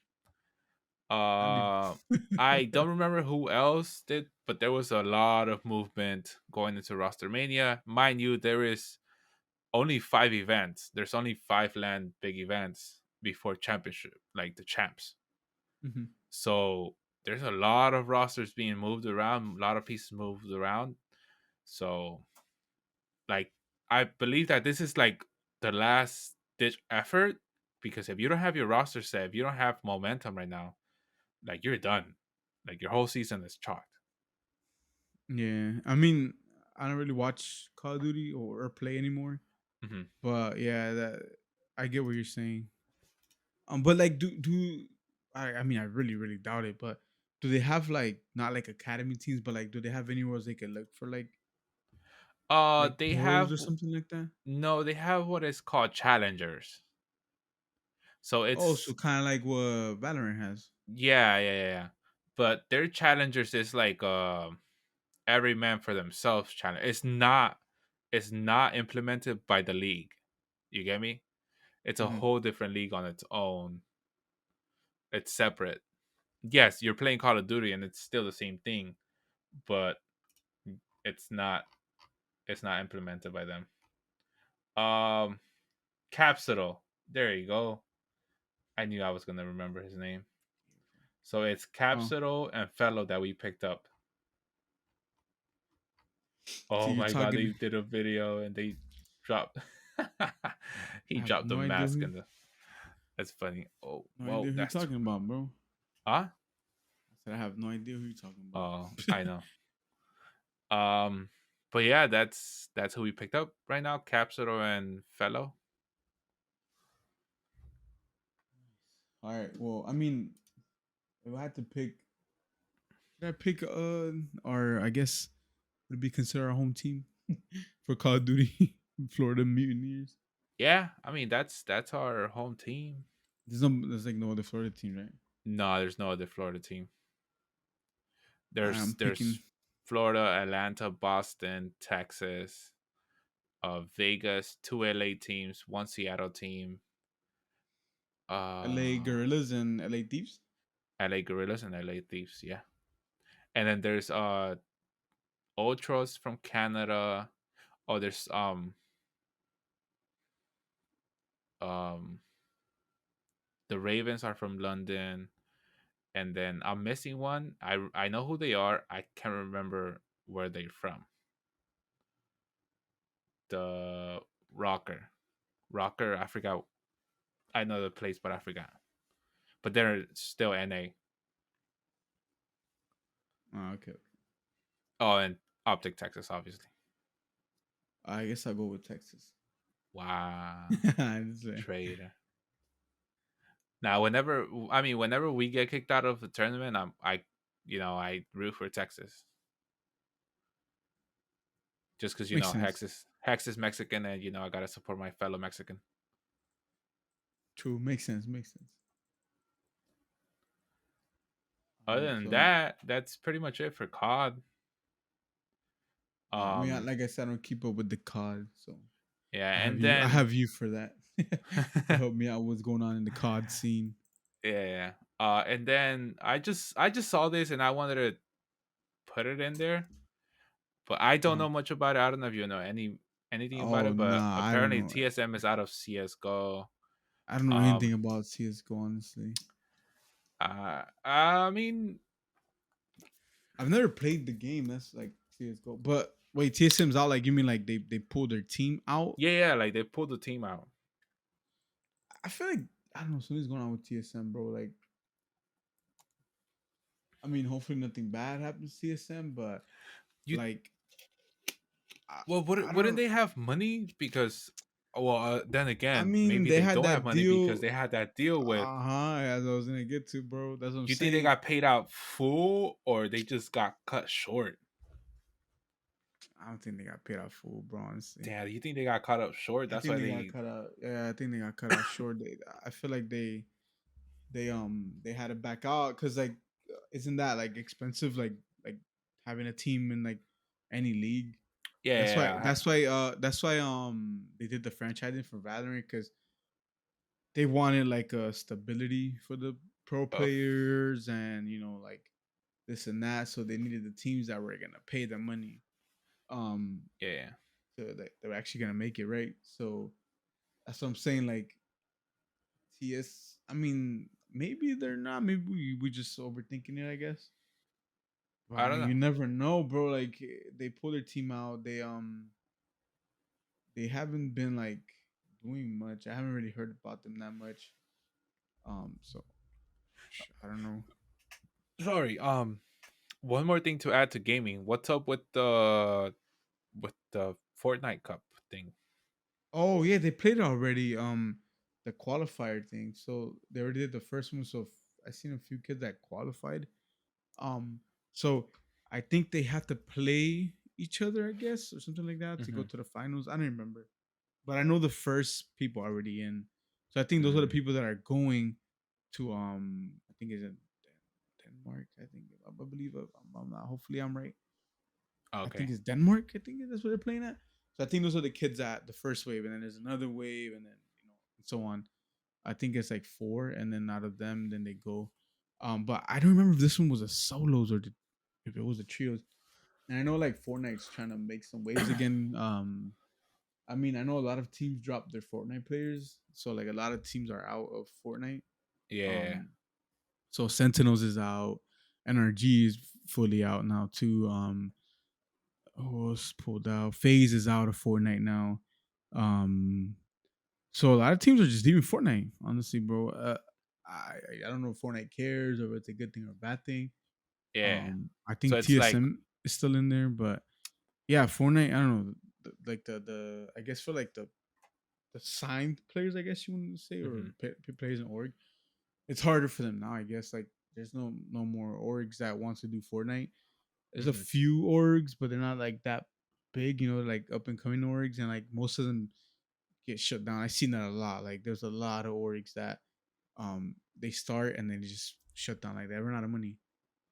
Speaker 2: I need.
Speaker 1: Uh, I don't remember who else did, but there was a lot of movement going into Rostermania. Mind you, there is only 5 events. There's only 5 land big events before championship, like the champs.
Speaker 2: Mhm.
Speaker 1: So there's a lot of rosters being moved around, a lot of pieces moved around. So like I believe that this is like the last ditch effort because if you don't have your roster set, if you don't have momentum right now, like you're done. Like your whole season is chalked.
Speaker 2: Yeah, I mean, I don't really watch Call of Duty or play anymore,
Speaker 1: Hmm.
Speaker 2: but yeah, that I get what you're saying. But like, I mean, I really doubt it, but do they have like not like academy teams, but like, do they have anywhere else they can look for like
Speaker 1: They
Speaker 2: pros
Speaker 1: have
Speaker 2: or something like that?
Speaker 1: no, they have what is called challengers. So
Speaker 2: Oh, so
Speaker 1: it's
Speaker 2: kind of like what Valorant has.
Speaker 1: yeah. But their challengers is like every man for themselves challenge. It's not implemented by the league. You get me? It's a
Speaker 2: Hmm.
Speaker 1: whole different league on its own. It's separate. Yes, you're playing Call of Duty and it's still the same thing, but it's not it's not implemented by them. Um Capsule. There you go. I knew I was gonna remember his name. So it's
Speaker 2: Oh,
Speaker 1: Capsule and Fellow that we picked up.
Speaker 2: so
Speaker 1: Oh
Speaker 2: you're
Speaker 1: my god, they
Speaker 2: talking.
Speaker 1: did a video and they dropped he
Speaker 2: I have
Speaker 1: dropped the
Speaker 2: no idea
Speaker 1: mask
Speaker 2: who,
Speaker 1: and the that's funny. Oh
Speaker 2: no
Speaker 1: whoa,
Speaker 2: idea who you're
Speaker 1: that's
Speaker 2: talking about, bro.
Speaker 1: huh?
Speaker 2: I said I have no idea who you're talking about.
Speaker 1: Oh, I know. Um but yeah, that's who we picked up right now, Capsule and Fellow.
Speaker 2: All right. Well, I mean, if I had to pick, should I pick or I guess would it be considered our home team for Call of Duty, Florida Mutineers?
Speaker 1: Yeah, I mean that's our home team.
Speaker 2: There's like no other Florida team, right?
Speaker 1: No, there's no other Florida team.
Speaker 2: I'm
Speaker 1: There's
Speaker 2: picking
Speaker 1: Florida, Atlanta, Boston, Texas, Vegas, 2 LA teams, one Seattle team,
Speaker 2: LA
Speaker 1: uh,
Speaker 2: Gorillas and LA Thieves.
Speaker 1: LA Gorillas, and LA Thieves. Yeah, and then there's Ultras from Canada. Oh, there's um the Ravens are from London, and then I'm missing one. I know who they are. I can't remember where they're from. The Rocker. I forgot. I know the place, but I forgot. But they're still NA.
Speaker 2: Oh, okay.
Speaker 1: Oh, and Optic Texas, obviously.
Speaker 2: I guess I'll go with Texas.
Speaker 1: Wow,
Speaker 2: I'd say.
Speaker 1: traitor. Now, whenever we get kicked out of the tournament, I root for Texas just because
Speaker 2: Makes sense.
Speaker 1: Hex is Mexican, and I gotta support my fellow Mexican.
Speaker 2: True. Makes sense. Makes sense.
Speaker 1: Other than
Speaker 2: So
Speaker 1: that, that's pretty much it for COD.
Speaker 2: I mean,
Speaker 1: Um,
Speaker 2: like I said, I don't keep up with the COD, so
Speaker 1: yeah,
Speaker 2: I have
Speaker 1: and
Speaker 2: you. I
Speaker 1: then
Speaker 2: have you for that to help me out. What's going on in the COD scene?
Speaker 1: yeah, and then I just saw this and I wanted to put it in there, but I don't
Speaker 2: Uh,
Speaker 1: know much about it. I don't know if you know anything about
Speaker 2: oh
Speaker 1: it, but
Speaker 2: nah, I don't
Speaker 1: apparently
Speaker 2: know.
Speaker 1: TSM is out of CS:GO.
Speaker 2: I don't know anything
Speaker 1: Um,
Speaker 2: about CS:GO. Honestly,
Speaker 1: I mean,
Speaker 2: I've never played the game. That's like CS:GO. But wait, TSM's out. Like you mean like they pulled their team out?
Speaker 1: yeah, like they pulled the team out.
Speaker 2: I feel like I don't know. Something's going on with TSM, bro. Like I mean, hopefully nothing bad happens to TSM, but
Speaker 1: You
Speaker 2: like I,
Speaker 1: well,
Speaker 2: I
Speaker 1: wouldn't
Speaker 2: don't.
Speaker 1: they have money? Because then
Speaker 2: I
Speaker 1: again,
Speaker 2: mean,
Speaker 1: maybe
Speaker 2: they
Speaker 1: they
Speaker 2: had
Speaker 1: don't have
Speaker 2: that
Speaker 1: money because
Speaker 2: deal.
Speaker 1: they had that deal with.
Speaker 2: As I was gonna get to, bro. That's what I'm
Speaker 1: You think they
Speaker 2: saying.
Speaker 1: got paid out full, or they just got cut short?
Speaker 2: I don't think they got paid out full, bro. Honestly,
Speaker 1: Damn, you think they got caught up short?
Speaker 2: I
Speaker 1: That's
Speaker 2: think
Speaker 1: why
Speaker 2: they got
Speaker 1: they.
Speaker 2: cut out. Yeah, I think they got cut out short. I feel like they had to back out because like, isn't that like expensive? Like having a team in like any league.
Speaker 1: Yeah, yeah,
Speaker 2: That's why they did the franchising for Valorant because they wanted like a stability for the pro
Speaker 1: of
Speaker 2: players and like this and that. So they needed the teams that were gonna pay the money. Um,
Speaker 1: yeah.
Speaker 2: so that they're actually gonna make it right. So that's what I'm saying. Like TS, I mean, maybe they're not. Maybe we just overthinking it. I guess. But
Speaker 1: I
Speaker 2: I
Speaker 1: don't
Speaker 2: mean,
Speaker 1: know.
Speaker 2: you never know, bro. Like they pull their team out. They haven't been like doing much. I haven't really heard about them that much. So I don't know.
Speaker 1: Sorry. One more thing to add to gaming. What's up with the Fortnite Cup thing?
Speaker 2: Oh yeah, they played it already. The qualifier thing. So they already did the first one. So I seen a few kids that qualified. Um, so I think they have to play each other, I guess, or something like that to go
Speaker 1: Mm-hmm.
Speaker 2: to the finals. I don't remember, but I know the first people are already in. So I think those are the
Speaker 1: Mm,
Speaker 2: people that are going to. I think is it Denmark. I think I believe I'm not. Hopefully I'm right. I think
Speaker 1: okay.
Speaker 2: it's Denmark. I think that's where they're playing at. So I think those are the kids at the first wave, and then there's another wave, and then and so on. I think it's like four, and then out of them, then they go. But I don't remember if this one was a solos or if it was a trios. And I know like Fortnite's trying to make some waves again. I mean, I know a lot of teams dropped their Fortnite players, so like a lot of teams are out of Fortnite.
Speaker 1: Yeah.
Speaker 2: Um, so Sentinels is out, NRG is fully out now too. Who's pulled out? FaZe is out of Fortnite now. Um, so a lot of teams are just leaving Fortnite. Honestly, bro. I don't know if Fortnite cares or if it's a good thing or a bad thing.
Speaker 1: Yeah.
Speaker 2: I
Speaker 1: So
Speaker 2: think
Speaker 1: it's like,
Speaker 2: TSM is still in there, but yeah, Fortnite. I don't know. Like the I guess for like the signed players, I guess you want to say, or
Speaker 1: mm-hmm,
Speaker 2: players in org, it's harder for them now. I guess like there's no more orgs that wants to do Fortnite. There's a
Speaker 1: mm-hmm,
Speaker 2: few orgs, but they're not like that big. Like up and coming orgs, and like most of them get shut down. I've seen that a lot. Like there's a lot of orgs that they start and then they just shut down. Like they run out of money.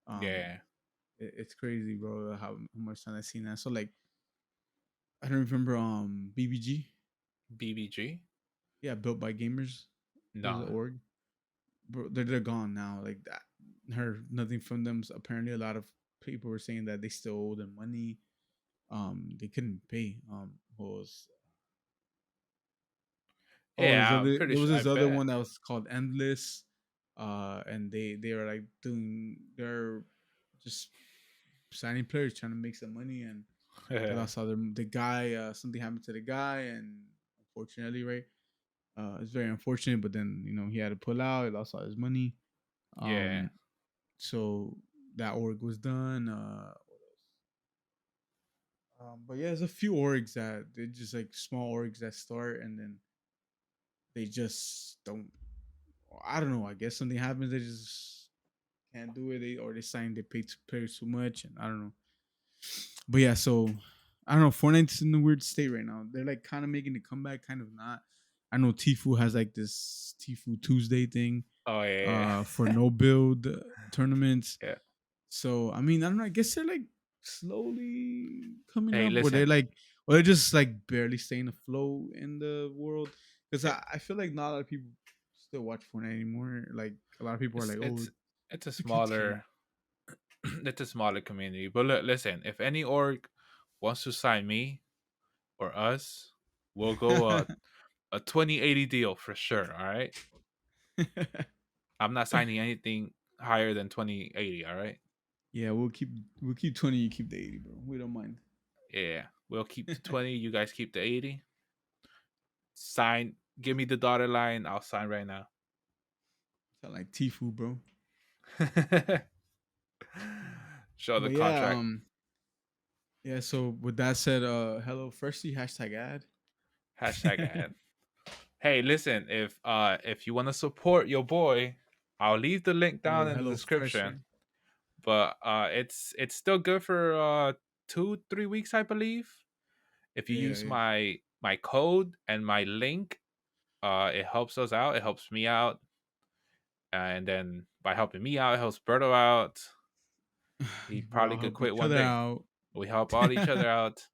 Speaker 2: Um,
Speaker 1: yeah,
Speaker 2: it's crazy, bro. How much time I've seen that. So like I don't remember BBG.
Speaker 1: BBG.
Speaker 2: Yeah, built by gamers. There's an
Speaker 1: No.
Speaker 2: org. Bro, they're gone now. Like that. Heard nothing from them. So apparently, a lot of people were saying that they still owe them money. They couldn't pay. What was
Speaker 1: Yeah, I'm pretty
Speaker 2: there was
Speaker 1: sure. I
Speaker 2: this other
Speaker 1: bet.
Speaker 2: one that was called Endless, and they were like they're just signing players trying to make some money, and they lost all the guy. Something happened to the guy, and unfortunately, right, it's very unfortunate. But then he had to pull out. He lost all his money.
Speaker 1: Yeah.
Speaker 2: Um, so that org was done. But yeah, there's a few orgs that they're just like small orgs that start and then they just don't. I don't know. I guess something happens. They just can't do it. They sign. They pay too much, and I don't know. But yeah, so I don't know. Fortnite's in a weird state right now. They're like kind of making a comeback, kind of not. I know Tifu has like this Tifu Tuesday thing
Speaker 1: Oh yeah.
Speaker 2: for no build tournaments.
Speaker 1: Yeah.
Speaker 2: So I mean, I don't know. I guess they're like slowly coming
Speaker 1: Hey,
Speaker 2: up, or
Speaker 1: listen.
Speaker 2: they're just like barely staying afloat in the world. Because
Speaker 1: It,
Speaker 2: I feel like not a lot of people still watch Fortnite anymore. Like a lot of people are
Speaker 1: it's
Speaker 2: like, oh,
Speaker 1: it's it's a
Speaker 2: the kids
Speaker 1: smaller
Speaker 2: care.
Speaker 1: it's a smaller community. But look, listen, if any org wants to sign me or us, we'll go a 2080 deal for sure. All right. I'm not signing anything higher than 2080. All right.
Speaker 2: Yeah, we'll keep 20. You keep the 80, bro. We don't mind.
Speaker 1: Yeah. We'll keep the 20. You guys keep the 80. Sign. Give me the dotted line. I'll sign right now.
Speaker 2: Sound like Tifu, bro.
Speaker 1: Show the
Speaker 2: But yeah,
Speaker 1: contract.
Speaker 2: yeah. So with that said, hello, firstly, hashtag ad.
Speaker 1: Hashtag ad. Hey, listen, if you want to support your boy, I'll leave the link down
Speaker 2: Your
Speaker 1: in the
Speaker 2: hello fresh,
Speaker 1: description.
Speaker 2: right?
Speaker 1: But it's still good for 2-3 weeks, I believe. If you
Speaker 2: Yeah,
Speaker 1: use
Speaker 2: yeah.
Speaker 1: my code and my link, it helps us out. It helps me out, and then by helping me out, it helps Berto out. He
Speaker 2: We
Speaker 1: probably
Speaker 2: all
Speaker 1: could
Speaker 2: help
Speaker 1: quit
Speaker 2: each
Speaker 1: one
Speaker 2: other
Speaker 1: day.
Speaker 2: out.
Speaker 1: We help all each other out.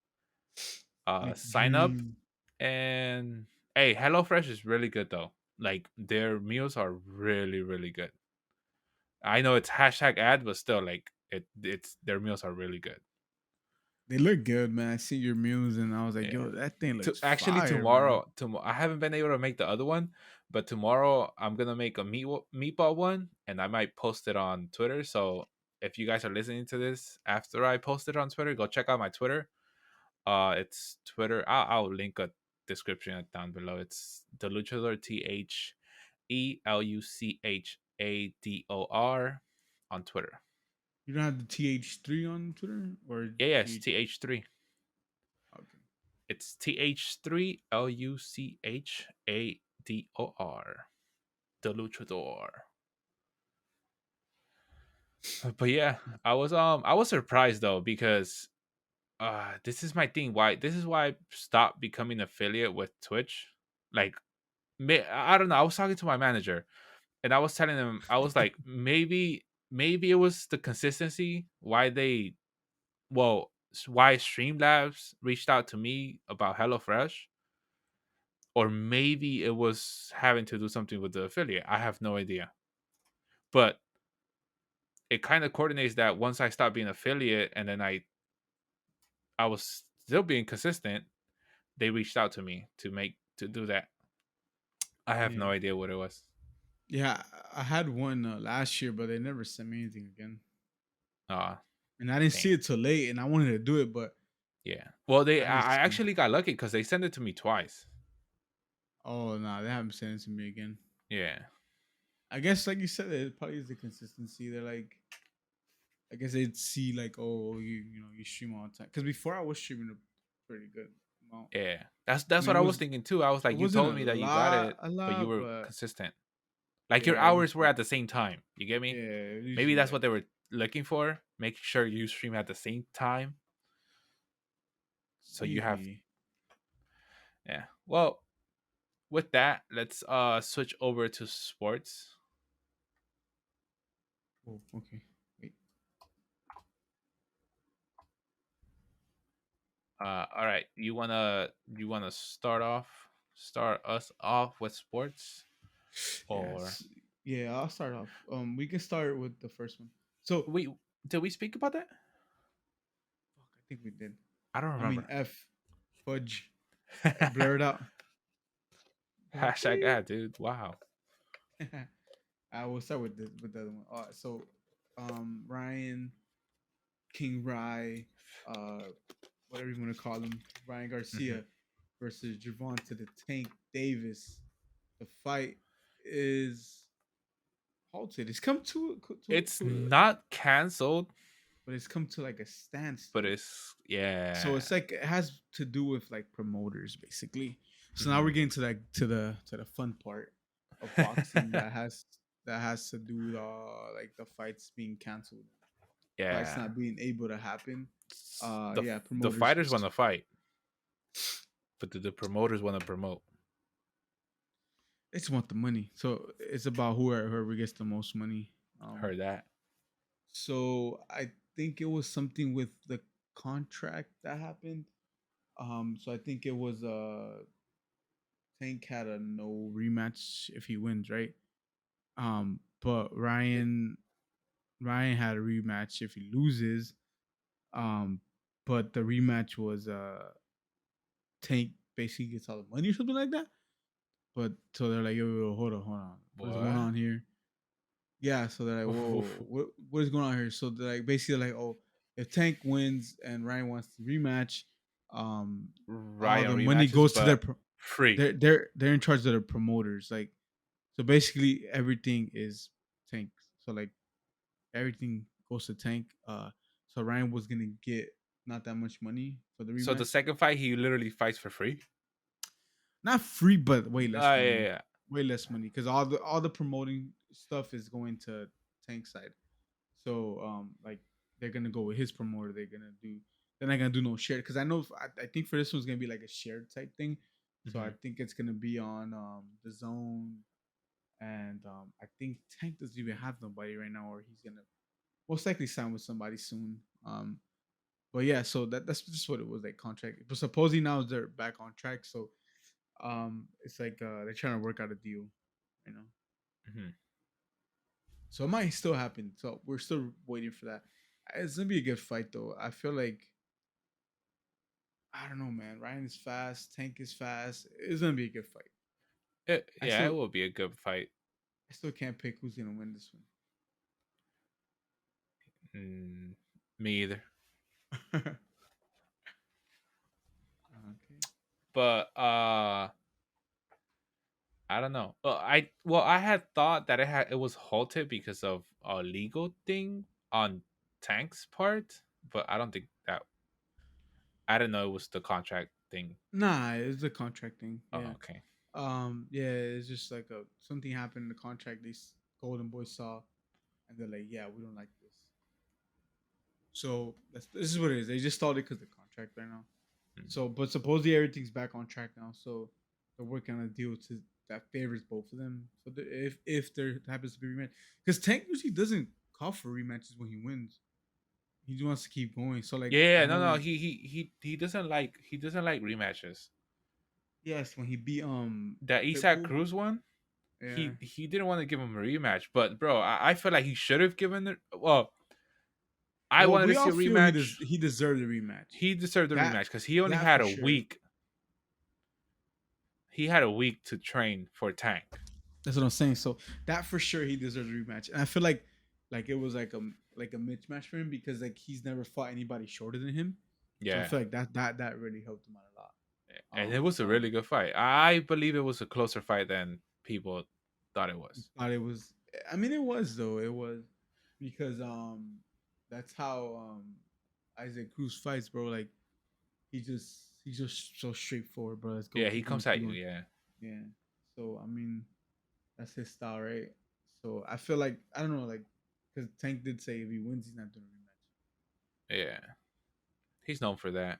Speaker 2: Like
Speaker 1: Sign up.
Speaker 2: dream.
Speaker 1: And hey, HelloFresh is really good though. Like their meals are really really good. I know it's hashtag ad, but still, like it's their meals are really good.
Speaker 2: They look good, man. I see your meals and I was like,
Speaker 1: Yeah.
Speaker 2: yo, that thing
Speaker 1: To
Speaker 2: looks
Speaker 1: actually
Speaker 2: fire, man.
Speaker 1: tomorrow, I haven't been able to make the other one, but tomorrow I'm gonna make a meatball one, and I might post it on Twitter. So if you guys are listening to this after I post it on Twitter, go check out my Twitter. It's Twitter. I'll link a description down below. It's the Luchador, TheLuchador on Twitter.
Speaker 2: You don't have the TH3 on Twitter or
Speaker 1: Yeah, yes,
Speaker 2: TH?
Speaker 1: TH3.
Speaker 2: Okay.
Speaker 1: It's TH3LUCHADOR. The Luchador. But yeah, I was surprised though because this is my thing. This is why I stopped becoming affiliate with Twitch. Like I don't know. I was talking to my manager and I was telling him, I was like, maybe it was the consistency why they why Streamlabs reached out to me about HelloFresh, or maybe it was having to do something with the affiliate. I have no idea, but it kind of coordinates that once I stopped being affiliate and then I was still being consistent, they reached out to me to do that. I have no
Speaker 2: Yeah.
Speaker 1: idea what it was.
Speaker 2: Yeah, I had one last year, but they never sent me anything again.
Speaker 1: Ah,
Speaker 2: And I didn't
Speaker 1: dang.
Speaker 2: see it till late, and I wanted to do it, but
Speaker 1: Yeah. Well,
Speaker 2: I didn't
Speaker 1: I
Speaker 2: see.
Speaker 1: actually got lucky because they sent it to me twice.
Speaker 2: Oh no, they haven't sent it to me again.
Speaker 1: Yeah.
Speaker 2: I guess, like you said, it probably is the consistency. They're like, I guess they'd see like, oh, you know, you stream all the time. Because before I was streaming a pretty good amount.
Speaker 1: Yeah.
Speaker 2: I
Speaker 1: That's
Speaker 2: mean,
Speaker 1: what I was thinking too. I was
Speaker 2: it
Speaker 1: like, you
Speaker 2: wasn't
Speaker 1: told me that you got it,
Speaker 2: a
Speaker 1: but you
Speaker 2: lot,
Speaker 1: were
Speaker 2: but
Speaker 1: consistent. Like your
Speaker 2: yeah, it was.
Speaker 1: hours were at the same time. You get me?
Speaker 2: Yeah,
Speaker 1: Maybe
Speaker 2: usually
Speaker 1: that's
Speaker 2: like
Speaker 1: what they were looking for. Making sure you stream at the same time. So you have,
Speaker 2: maybe.
Speaker 1: yeah. Well, with that, let's switch over to sports.
Speaker 2: Oh, okay. Wait.
Speaker 1: All right. You wanna start us off with sports, or
Speaker 2: Yes. Yeah, I'll start off. We can start with the first one. So,
Speaker 1: we did we speak about that?
Speaker 2: fuck, I think we did.
Speaker 1: I don't
Speaker 2: I mean,
Speaker 1: remember.
Speaker 2: F, fudge, blur it out.
Speaker 1: Hashtag ad, dude. Wow.
Speaker 2: I will start with the other one. All right, so, Ryan, King Rye, uh, whatever you want to call him, Ryan
Speaker 1: Hmm.
Speaker 2: Garcia versus Javante the Tank Davis. The fight is halted. It's come
Speaker 1: It's
Speaker 2: to
Speaker 1: not canceled,
Speaker 2: but it's come to like a
Speaker 1: but
Speaker 2: standstill.
Speaker 1: it's
Speaker 2: So
Speaker 1: yeah.
Speaker 2: it's like it has to do with like promoters basically. So now we're
Speaker 1: Hmm.
Speaker 2: getting to like to the fun part of boxing that has to do with like the fights being canceled, fights
Speaker 1: Yeah.
Speaker 2: not being able to happen. Yeah,
Speaker 1: The
Speaker 2: promoters.
Speaker 1: fighters want to fight, but the promoters want to promote.
Speaker 2: They just want the money. So it's about whoever gets the most money.
Speaker 1: Heard that.
Speaker 2: So I think it was something with the contract that happened. So I think it was Tank had a no rematch if he wins, right? But
Speaker 1: It,
Speaker 2: Ryan had a rematch if he loses. Um, but the rematch was Tank basically gets all the money or something like that. But so they're like, yo, hold on, what is going
Speaker 1: what?
Speaker 2: on here? Yeah, so they're like, whoa, what is going on here? So they're like, basically like, oh, if Tank wins and Ryan wants to rematch, um, all
Speaker 1: Ryan
Speaker 2: the money
Speaker 1: rematches,
Speaker 2: goes to
Speaker 1: but free.
Speaker 2: they're in charge of the promoters. Like, so basically everything is Tank. So like everything goes to Tank. So Ryan was gonna get not that much money for the
Speaker 1: So the
Speaker 2: rematch,
Speaker 1: second fight, he literally fights for free.
Speaker 2: not free, but way less
Speaker 1: Yeah,
Speaker 2: money,
Speaker 1: yeah.
Speaker 2: way less money because all the promoting stuff is going to Tank side. So like they're gonna go with his promoter. They're not gonna do no shared because I think for this one's gonna be like a shared type thing. So I
Speaker 1: Hmm.
Speaker 2: think it's gonna be on the zone, and I think Tank doesn't even have nobody right now, or he's gonna most likely sign with somebody soon. But yeah, so that's just what it was like contract. But supposedly now they're back on track. So it's like they're trying to work out a deal, you know.
Speaker 1: Mhm.
Speaker 2: So it might still happen. So we're still waiting for that. It's gonna be a good fight though. I feel like I don't know, man. Ryan is fast. Tank is fast. It's gonna be a good fight. I
Speaker 1: Yeah, it
Speaker 2: still
Speaker 1: will be a good fight.
Speaker 2: I still can't pick who's gonna win this
Speaker 1: Mm, me either.
Speaker 2: one. Okay.
Speaker 1: But I don't know. I had thought that it was halted because of a legal thing on Tank's part, but I don't think that. I didn't know it was the contract thing.
Speaker 2: Nah, it's a contract thing.
Speaker 1: Oh,
Speaker 2: Yeah.
Speaker 1: okay.
Speaker 2: Yeah, it's just like a something happened in the contract. Golden Boys saw, and they're like, yeah, we don't like this. So this is what it is. They just started because of the contract right now.
Speaker 1: Mm.
Speaker 2: So, but supposedly everything's back on track now. So they're working on a deal that favors both of them. So if there happens to be a rematch, because Tank usually doesn't call for rematches when he wins. He wants to keep going. So like
Speaker 1: Yeah,
Speaker 2: I
Speaker 1: no,
Speaker 2: know
Speaker 1: no,
Speaker 2: when
Speaker 1: he doesn't like rematches.
Speaker 2: yes when he beat
Speaker 1: That Isaac
Speaker 2: Pitbull.
Speaker 1: Cruz one,
Speaker 2: Yeah.
Speaker 1: he didn't want to give him a rematch, but bro, I feel like he should have given it. Well, I
Speaker 2: Well,
Speaker 1: wanted to
Speaker 2: we
Speaker 1: see
Speaker 2: all
Speaker 1: a
Speaker 2: feel
Speaker 1: rematch.
Speaker 2: he deserved a rematch.
Speaker 1: He deserved the
Speaker 2: That
Speaker 1: rematch because he only
Speaker 2: that
Speaker 1: had
Speaker 2: for
Speaker 1: a
Speaker 2: sure.
Speaker 1: week. He had a week to train for Tank.
Speaker 2: That's what I'm saying. So that for sure he deserves a rematch. And I feel like it was like a mismatch for him because like he's never fought anybody shorter than him. So I
Speaker 1: Yeah,
Speaker 2: feel like that really helped him out a lot.
Speaker 1: and it was a really good fight. I believe it was a closer fight than people thought it was.
Speaker 2: Thought it was. I mean, it was though. It was because that's how Isaac Cruz fights, bro. Like he's just so straightforward, bro. Let's go.
Speaker 1: Yeah, he
Speaker 2: Keep going.
Speaker 1: comes at
Speaker 2: Keep
Speaker 1: you.
Speaker 2: going.
Speaker 1: Yeah,
Speaker 2: Yeah. So I mean, that's his style, right? So I feel like I don't know, like because Tank did say if he wins, he's not doing a rematch.
Speaker 1: yeah, he's known for that.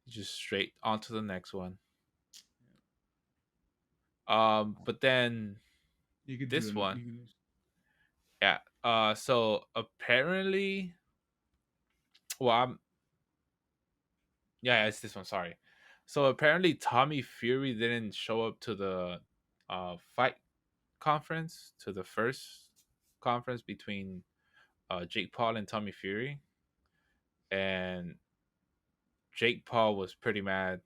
Speaker 1: Just straight on to the next one. But then
Speaker 2: You could do
Speaker 1: this
Speaker 2: it.
Speaker 1: one,
Speaker 2: You could.
Speaker 1: yeah. So apparently, well, yeah, it's this one. Sorry. So apparently, Tommy Fury didn't show up to the fight conference, to the first conference between Jake Paul and Tommy Fury, and Jake Paul was pretty mad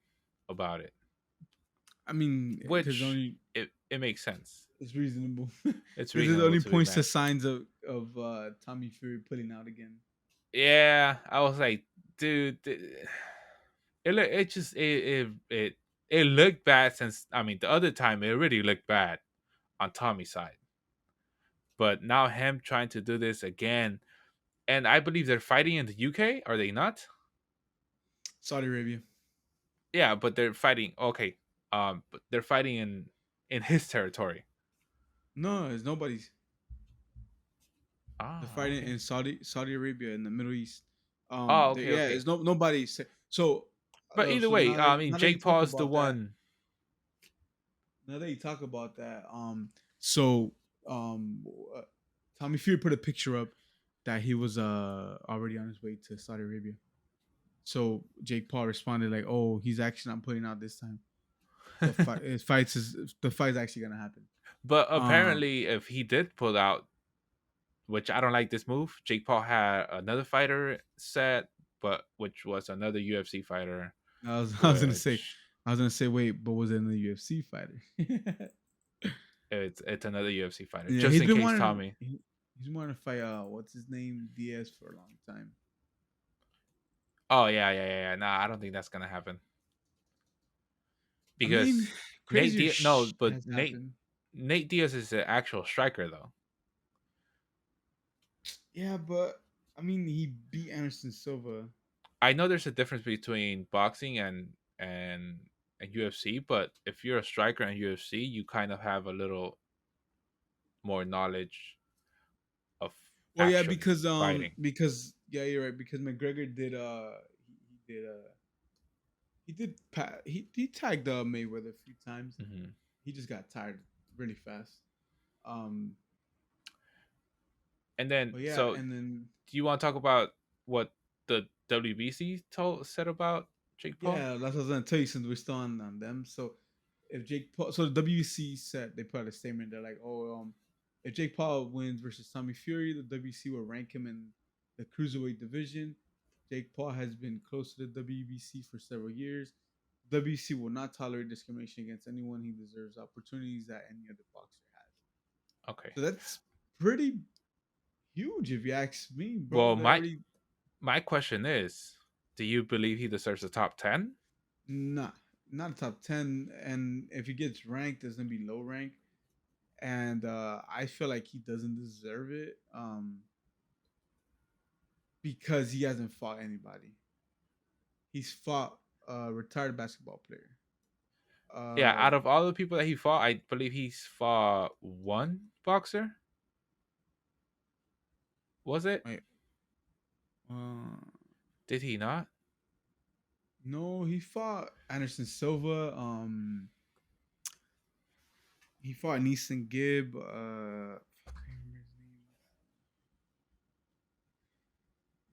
Speaker 1: about it,
Speaker 2: I mean, because
Speaker 1: which
Speaker 2: only
Speaker 1: it makes sense.
Speaker 2: it's reasonable
Speaker 1: It's
Speaker 2: because it
Speaker 1: reasonable
Speaker 2: only
Speaker 1: to be
Speaker 2: points to
Speaker 1: mad.
Speaker 2: signs of Tommy Fury pulling out again.
Speaker 1: Yeah, I was like, dude, it just it looked bad since I mean the other time it really looked bad on Tommy's side, but now him trying to do this again, and I believe they're fighting in the UK. Are they not?
Speaker 2: Saudi Arabia.
Speaker 1: Yeah, but they're fighting. Okay, but they're fighting in his territory.
Speaker 2: No, it's nobody's. They're
Speaker 1: Ah,
Speaker 2: fighting
Speaker 1: okay.
Speaker 2: in Saudi Arabia in the Middle East.
Speaker 1: Oh, okay,
Speaker 2: Yeah,
Speaker 1: okay.
Speaker 2: it's nobody. So,
Speaker 1: But either
Speaker 2: so
Speaker 1: way, I mean,
Speaker 2: now that you
Speaker 1: Jake
Speaker 2: talk
Speaker 1: Paul is the
Speaker 2: about that,
Speaker 1: one.
Speaker 2: now that you talk about that, so um, uh, Tommy Fury put a picture up that he was already on his way to Saudi Arabia. So Jake Paul responded like, "Oh, he's actually not putting out this time. The fight's actually gonna happen."
Speaker 1: But
Speaker 2: Um,
Speaker 1: apparently, if he did pull out, which I don't like this move, Jake Paul had another fighter set, but which was another UFC fighter,
Speaker 2: I was gonna say,
Speaker 1: which
Speaker 2: wait, but was it a UFC fighter?
Speaker 1: it's another UFC fighter,
Speaker 2: Yeah,
Speaker 1: just in case Tommy.
Speaker 2: he's wanting to fight what's his name Diaz for a long time.
Speaker 1: Oh yeah, yeah, yeah, yeah. Nah, I don't think that's gonna happen
Speaker 2: I mean,
Speaker 1: because Nate
Speaker 2: crazier
Speaker 1: Diaz. No,
Speaker 2: shit
Speaker 1: but
Speaker 2: has happened.
Speaker 1: Nate Diaz is the actual striker though.
Speaker 2: Yeah, but I mean, he beat Anderson Silva.
Speaker 1: I know there's a difference between boxing and UFC, but if you're a striker in UFC, you kind of have a little more knowledge of
Speaker 2: Well, yeah,
Speaker 1: actually fighting.
Speaker 2: because yeah, you're right. Because McGregor did he tagged Mayweather a few times.
Speaker 1: Hmm.
Speaker 2: He just got tired really fast. Um,
Speaker 1: And then,
Speaker 2: but yeah,
Speaker 1: so
Speaker 2: and then
Speaker 1: do you want to talk about what? the WBC said about Jake Paul?
Speaker 2: Yeah, that's what I was gonna tell you since we're still on them. So if Jake Paul, so the WC said they put out a statement. They're like, oh, if Jake Paul wins versus Tommy Fury, the WC will rank him in the cruiserweight division. Jake Paul has been close to the WBC for several years. WC will not tolerate discrimination against anyone. He deserves opportunities that any other boxer has.
Speaker 1: Okay.
Speaker 2: So that's pretty huge, if you ask me, bro.
Speaker 1: Well,
Speaker 2: They're already
Speaker 1: my question is, do you believe he deserves a top 10?
Speaker 2: not a top 10. And if he gets ranked, it's gonna be low rank. And I feel like he doesn't deserve it because he hasn't fought anybody. He's fought a retired basketball player.
Speaker 1: Yeah, out
Speaker 2: Uh,
Speaker 1: of all the people that he fought, I believe he's fought one boxer. Was it?
Speaker 2: wait, uh,
Speaker 1: Did he not?
Speaker 2: no, he fought Anderson Silva. He fought Neeson Gibb. I can't remember his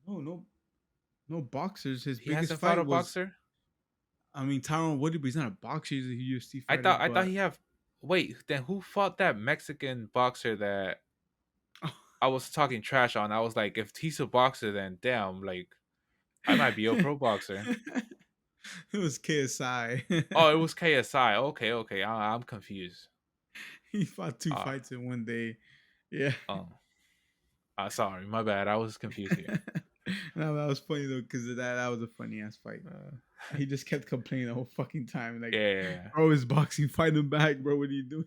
Speaker 2: name. No, no boxers. His
Speaker 1: He
Speaker 2: biggest
Speaker 1: hasn't fought
Speaker 2: fight
Speaker 1: a
Speaker 2: was,
Speaker 1: boxer.
Speaker 2: I mean, Tyron Woodley, but he's not a boxer. He's a UFC
Speaker 1: I
Speaker 2: fighter.
Speaker 1: thought I thought
Speaker 2: But
Speaker 1: he have. Wait, then who fought that Mexican boxer that I was talking trash on? I was like, if he's a boxer, then damn, like I might be a pro boxer.
Speaker 2: it was KSI.
Speaker 1: Oh, it was KSI. Okay, okay, I'm confused.
Speaker 2: He fought two
Speaker 1: Uh,
Speaker 2: fights in one day. Yeah.
Speaker 1: oh, sorry, my bad. I was confused here.
Speaker 2: No, that was funny though, because that was a funny ass fight. He just kept complaining the whole fucking time. Like,
Speaker 1: Yeah.
Speaker 2: bro, is boxing, fight him back, bro. What are you doing?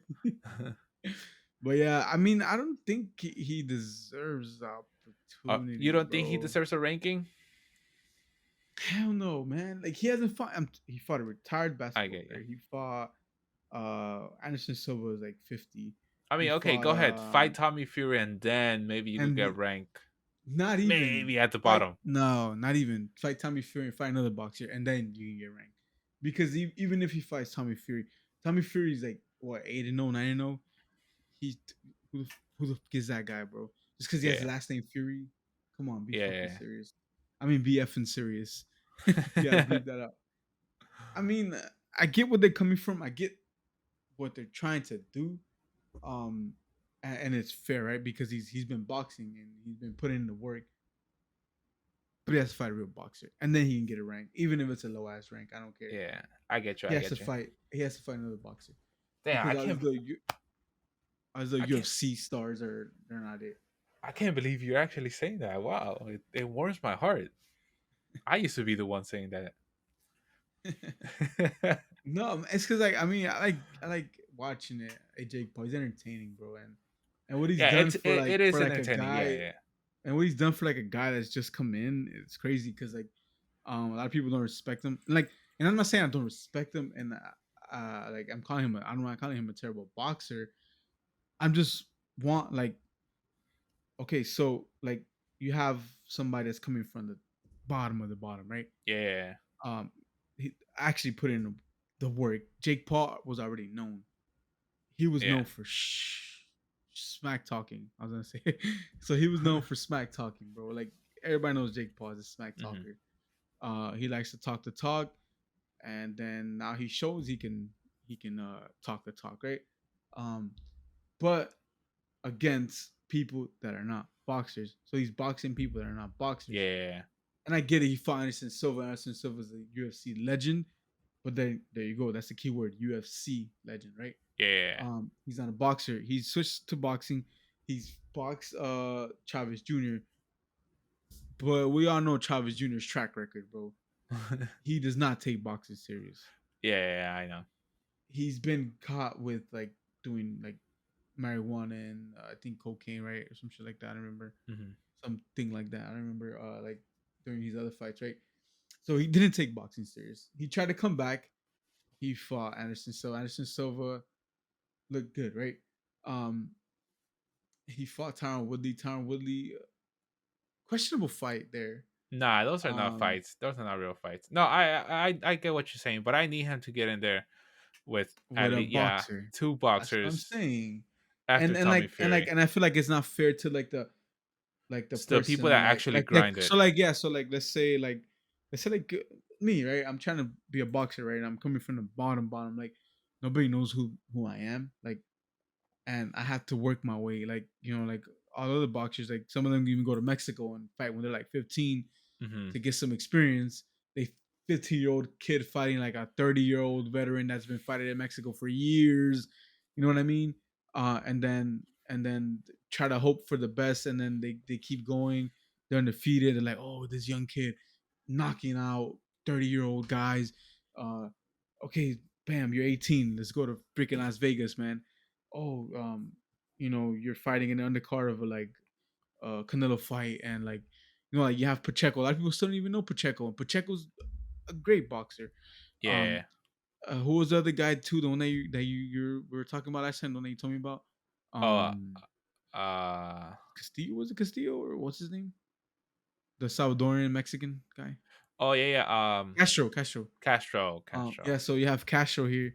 Speaker 2: But yeah, I mean, I don't think he deserves the
Speaker 1: You
Speaker 2: opportunity,
Speaker 1: don't think he
Speaker 2: bro.
Speaker 1: deserves a ranking?
Speaker 2: Hell no, man. Like he hasn't fought. He fought a retired
Speaker 1: I
Speaker 2: basketball
Speaker 1: get you.
Speaker 2: player. He fought Anderson Silva was like 50.
Speaker 1: I
Speaker 2: He
Speaker 1: mean, okay,
Speaker 2: fought
Speaker 1: go ahead, fight Tommy Fury, and then maybe you could get
Speaker 2: and
Speaker 1: ranked.
Speaker 2: not even
Speaker 1: Maybe at the
Speaker 2: fight.
Speaker 1: bottom.
Speaker 2: No, not even fight Tommy Fury and fight another boxer, and then you can get ranked. Because even if he fights Tommy Fury's like what 8-0, 9-0. He's who the fuck is that guy, bro? Just because he has the
Speaker 1: Yeah,
Speaker 2: last name Fury. Come on, be fucking
Speaker 1: yeah.
Speaker 2: serious. I mean, be effing serious. You gotta bleep that out. I mean, I get where they're coming from. I get what they're trying to do. Um, and it's fair, right? Because he's been boxing and he's been putting in the work. But he has to fight a real boxer, and then he can get a rank, even if it's a low ass rank. I don't care.
Speaker 1: Yeah, I get you.
Speaker 2: He
Speaker 1: I
Speaker 2: has to
Speaker 1: get you.
Speaker 2: fight. He has to fight another boxer
Speaker 1: Damn,
Speaker 2: because as the
Speaker 1: I can't,
Speaker 2: UFC stars are they're not it.
Speaker 1: I can't believe you're actually saying that. Wow, it warms my heart. I used to be the one saying that.
Speaker 2: No, it's because like I mean I like watching it. Hey, Jake Paul, he's entertaining, bro, and what he's
Speaker 1: Yeah,
Speaker 2: done
Speaker 1: it is
Speaker 2: for like a
Speaker 1: entertaining. Yeah,
Speaker 2: guy,
Speaker 1: yeah,
Speaker 2: and what he's done for like a guy that's just come in, it's crazy because like a lot of people don't respect him. Like, and I'm not saying I don't respect him, and like I'm calling him, I'm not calling him a terrible boxer. I'm just want like okay, so like you have somebody that's coming from the bottom of the bottom, right?
Speaker 1: yeah,
Speaker 2: He actually put in the work. Jake Paul was already known. He was
Speaker 1: yeah.
Speaker 2: known for smack talking. I was gonna say, so he was known for smack talking, bro. Like everybody knows Jake Paul is a smack
Speaker 1: Mm-hmm.
Speaker 2: talker. He likes to talk the talk, and then now he shows he can talk the talk, right? Um, but against people that are not boxers, so he's boxing people that are not boxers.
Speaker 1: Yeah,
Speaker 2: And I get it. He fought Anderson Silva. Anderson Silva is a UFC legend. But then there you go. That's the key word, UFC legend, right?
Speaker 1: yeah,
Speaker 2: He's not a boxer. He switched to boxing. He's boxed Chavez Jr. But we all know Chavez Jr.'s track record, bro. He does not take boxing serious.
Speaker 1: yeah. I know.
Speaker 2: He's been caught with like doing like marijuana and I think cocaine, right, or some shit like that. I remember
Speaker 1: Mm-hmm.
Speaker 2: something like that. I remember like during his other fights, right? So he didn't take boxing serious. He tried to come back. He fought Anderson Silva. Anderson Silva looked good, right? Um, he fought Tyron Woodley. Tyron Woodley, questionable fight there.
Speaker 1: Nah, those are not
Speaker 2: Um,
Speaker 1: fights. Those are not real fights. No, I get what you're saying, but I need him to get in there with at
Speaker 2: with a
Speaker 1: least
Speaker 2: boxer.
Speaker 1: two
Speaker 2: That's what I'm
Speaker 1: boxers
Speaker 2: saying.
Speaker 1: after Tommy Fury.
Speaker 2: And I feel like it's not fair to like the like the
Speaker 1: It's the people
Speaker 2: person
Speaker 1: that actually
Speaker 2: like
Speaker 1: grind it.
Speaker 2: so like yeah so like let's say like me, right? I'm trying to be a boxer, right? I'm coming from the bottom, like nobody knows who I am, like, and I have to work my way, like, like all other boxers, like some of them even go to Mexico and fight when they're like 15
Speaker 1: Hmm.
Speaker 2: to get some experience. They 15-year-old kid fighting like a 30-year-old veteran that's been fighting in Mexico for years. You know what I mean? And then try to hope for the best, and then they keep going. They're undefeated. They're like, oh, this young kid knocking out 30-year-old guys. Uh, okay, bam, you're 18. Let's go to freaking Las Vegas, man. Oh, you're fighting in the undercard of a like Canelo fight, and like like you have Pacheco. A lot of people still don't even know Pacheco, and Pacheco's a great boxer. Um,
Speaker 1: Yeah.
Speaker 2: who was the other guy too? The one that you were talking about last time. The one that you told me about.
Speaker 1: Oh.
Speaker 2: Um,
Speaker 1: Uh.
Speaker 2: Castillo, was it Castillo or what's his name? The Salvadorian Mexican guy.
Speaker 1: Oh yeah. Yeah.
Speaker 2: Castro.
Speaker 1: Castro. Castro.
Speaker 2: Yeah. So you have Castro here,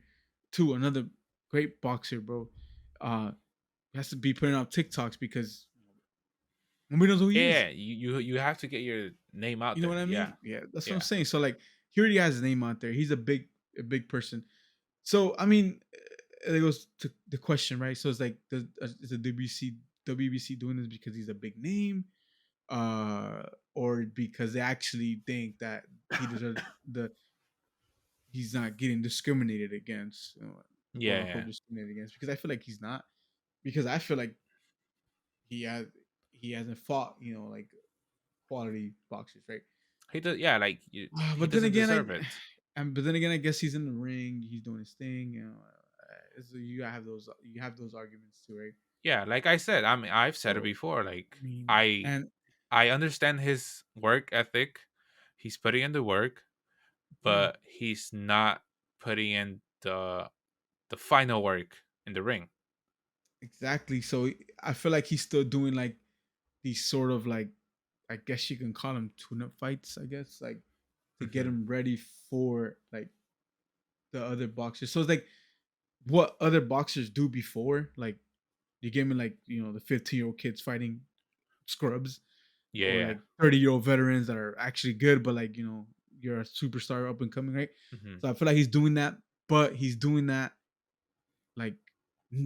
Speaker 2: too. Another great boxer, bro. Uh, has to be putting out TikToks because nobody knows who he is.
Speaker 1: Yeah. You have to get your name out
Speaker 2: You know
Speaker 1: there.
Speaker 2: what I
Speaker 1: Yeah.
Speaker 2: mean? Yeah, that's what I'm
Speaker 1: Yeah.
Speaker 2: saying. So like, he already has his name out there. He's a big person. So I mean, it goes to the question, right? So it's like, is the WBC doing this because he's a big name, uh, or because they actually think that he deserves the he's not getting discriminated against, quote unquote
Speaker 1: Yeah.
Speaker 2: discriminated against? Because I feel like he's not. Because I feel like he has he hasn't fought, like quality boxers, right?
Speaker 1: He does. Yeah. Like he
Speaker 2: But then
Speaker 1: doesn't
Speaker 2: again,
Speaker 1: deserve it.
Speaker 2: I guess he's in the ring. He's doing his thing. So you have those arguments too, right?
Speaker 1: Yeah. Like I said. I mean, I've said it
Speaker 2: So
Speaker 1: before. Like
Speaker 2: I mean,
Speaker 1: I
Speaker 2: and
Speaker 1: I understand his work ethic. He's putting in the work,
Speaker 2: mhm,
Speaker 1: but he's not putting in the final work in the ring.
Speaker 2: exactly. So I feel like he's still doing like these sort of like, I guess you can call them tune-up fights. I guess, like, to get
Speaker 1: Hmm.
Speaker 2: him ready for like the other boxers. So it's like what other boxers do before, like you give me like the 15-year-old kids fighting scrubs, or
Speaker 1: Yeah.
Speaker 2: like 30-year-old veterans that are actually good, but like you're a superstar up and coming, right?
Speaker 1: Hmm.
Speaker 2: So I feel like he's doing that, but he's doing that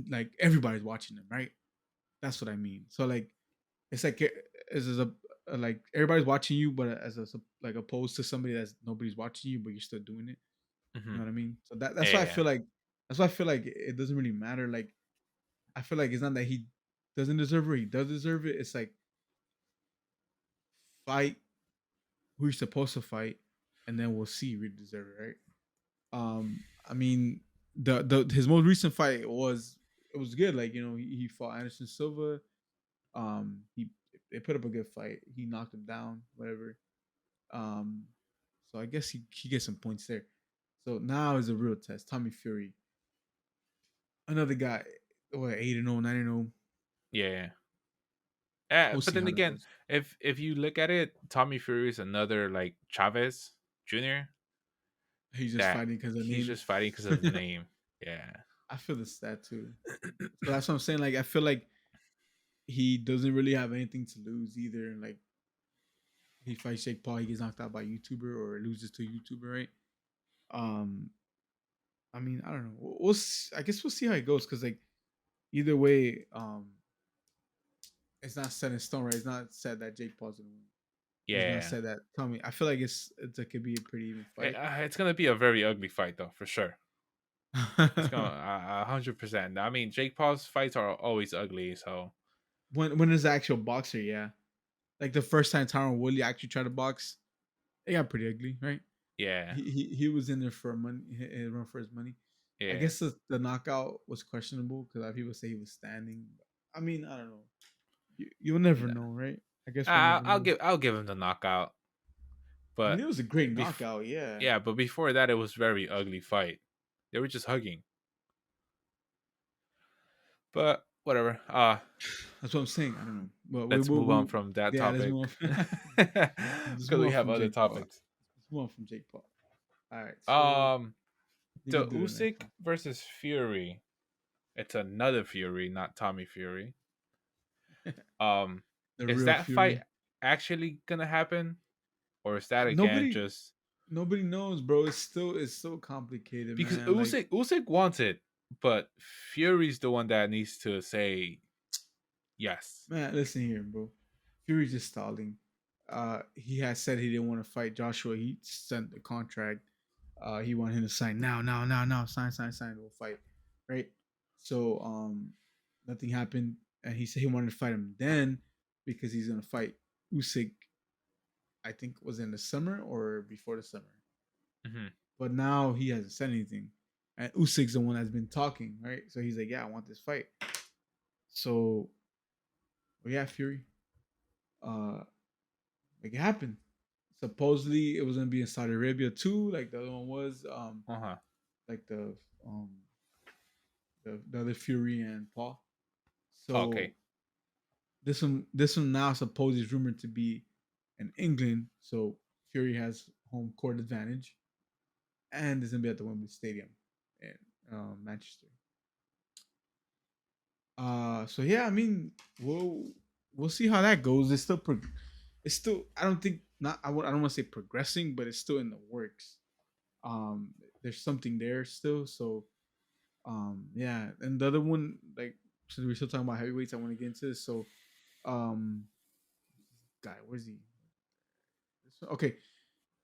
Speaker 2: like everybody's watching him, right? That's what I mean. So like it's like as a like everybody's watching you, but as a like opposed to somebody that's nobody's watching you, but you're still doing it. You
Speaker 1: Hmm.
Speaker 2: know what I mean? So that's why I
Speaker 1: Yeah.
Speaker 2: feel like it doesn't really matter. Like I feel like it's not that he doesn't deserve it; he does deserve it. It's like fight who you're supposed to fight, and then we'll see if you deserve it, right? I mean, the his most recent fight was good. Like he fought Anderson Silva. He they put up a good fight. He knocked him down, whatever. Um, so I guess he gets some points there. So now is a real test. Tommy Fury, another guy, what 8-0, 9-0.
Speaker 1: Yeah.
Speaker 2: We'll
Speaker 1: But
Speaker 2: see
Speaker 1: then
Speaker 2: how that
Speaker 1: again,
Speaker 2: goes.
Speaker 1: if you look at it, Tommy Fury is another like Chavez Jr.
Speaker 2: He's just
Speaker 1: that
Speaker 2: fighting because of the
Speaker 1: he's
Speaker 2: name.
Speaker 1: just fighting because of the name. Yeah.
Speaker 2: I feel that too. So that's what I'm saying. Like I feel like he doesn't really have anything to lose either. And like he fights Jake Paul, he gets knocked out by a YouTuber or loses to a YouTuber, right? Um, I mean, I don't know. I guess we'll see how it goes because like either way, it's not set in stone, right? It's not said that Jake Paul's gonna win. It's not
Speaker 1: Yeah.
Speaker 2: said that Tommy. I feel like it could be a pretty even fight.
Speaker 1: It's gonna be a very ugly fight though, for sure. It's gonna 100%. I mean, Jake Paul's fights are always ugly, so
Speaker 2: when is the actual boxer? Yeah, like the first time Tyron Woodley actually tried to box, it got pretty ugly, right?
Speaker 1: yeah,
Speaker 2: He was in there for money, run for his money. I
Speaker 1: yeah.
Speaker 2: guess the knockout was questionable because a lot of people say he was standing. I mean, I don't know. You'll never
Speaker 1: No.
Speaker 2: know, right? I guess we'll never know.
Speaker 1: I'll give him the knockout,
Speaker 2: I mean,
Speaker 1: but
Speaker 2: it was a great
Speaker 1: bef-
Speaker 2: knockout. Yeah,
Speaker 1: yeah, but before that, it was very ugly fight. They were just hugging, but whatever.
Speaker 2: that's what I'm saying. I don't know, but
Speaker 1: Let's move on from that
Speaker 2: yeah, let's
Speaker 1: topic
Speaker 2: move on. Let's
Speaker 1: because
Speaker 2: move
Speaker 1: we
Speaker 2: on
Speaker 1: have
Speaker 2: from
Speaker 1: other
Speaker 2: Jake Paul.
Speaker 1: topics.
Speaker 2: Let's move on from Jake Paul. All right, so
Speaker 1: Um,
Speaker 2: you
Speaker 1: the
Speaker 2: could do the next
Speaker 1: Usyk versus Fury. It's another Fury, not Tommy Fury.
Speaker 2: one.
Speaker 1: Um,
Speaker 2: The
Speaker 1: Is
Speaker 2: real
Speaker 1: that fight
Speaker 2: Fury.
Speaker 1: actually gonna happen, or is that again
Speaker 2: Nobody
Speaker 1: just
Speaker 2: nobody knows, bro. It's so complicated,
Speaker 1: because
Speaker 2: man. Like,
Speaker 1: Usyk wants it, but Fury's the one that needs to say yes.
Speaker 2: man, listen here, bro. Fury's just stalling. He has said he didn't want to fight Joshua. He sent the contract. He wanted him to sign now, now, now, now. Sign, sign, sign. We'll fight, right? So, nothing happened, and he said he wanted to fight him then because he's gonna fight Usyk. I think was in the summer or before the summer.
Speaker 1: Hmm.
Speaker 2: But now he hasn't said anything, and Usyk's the one that's been talking, right? So he's like, "Yeah, I want this fight." So, well, yeah, Fury. Uh, Make it happen. Supposedly it was gonna be in Saudi Arabia too, like the other one was.
Speaker 1: Uh huh.
Speaker 2: Like um the other Fury and Paul. So
Speaker 1: Okay.
Speaker 2: this one now supposedly is rumored to be in England. So Fury has home court advantage, and it's gonna be at the Wembley Stadium in Manchester. So yeah, I mean, we'll see how that goes. It's still I don't think not I don't want to say progressing, but it's still in the works. There's something there still. So yeah, and the other one, like, since we're still talking about heavyweights, I want to get into this. So um guy, where's he? Okay,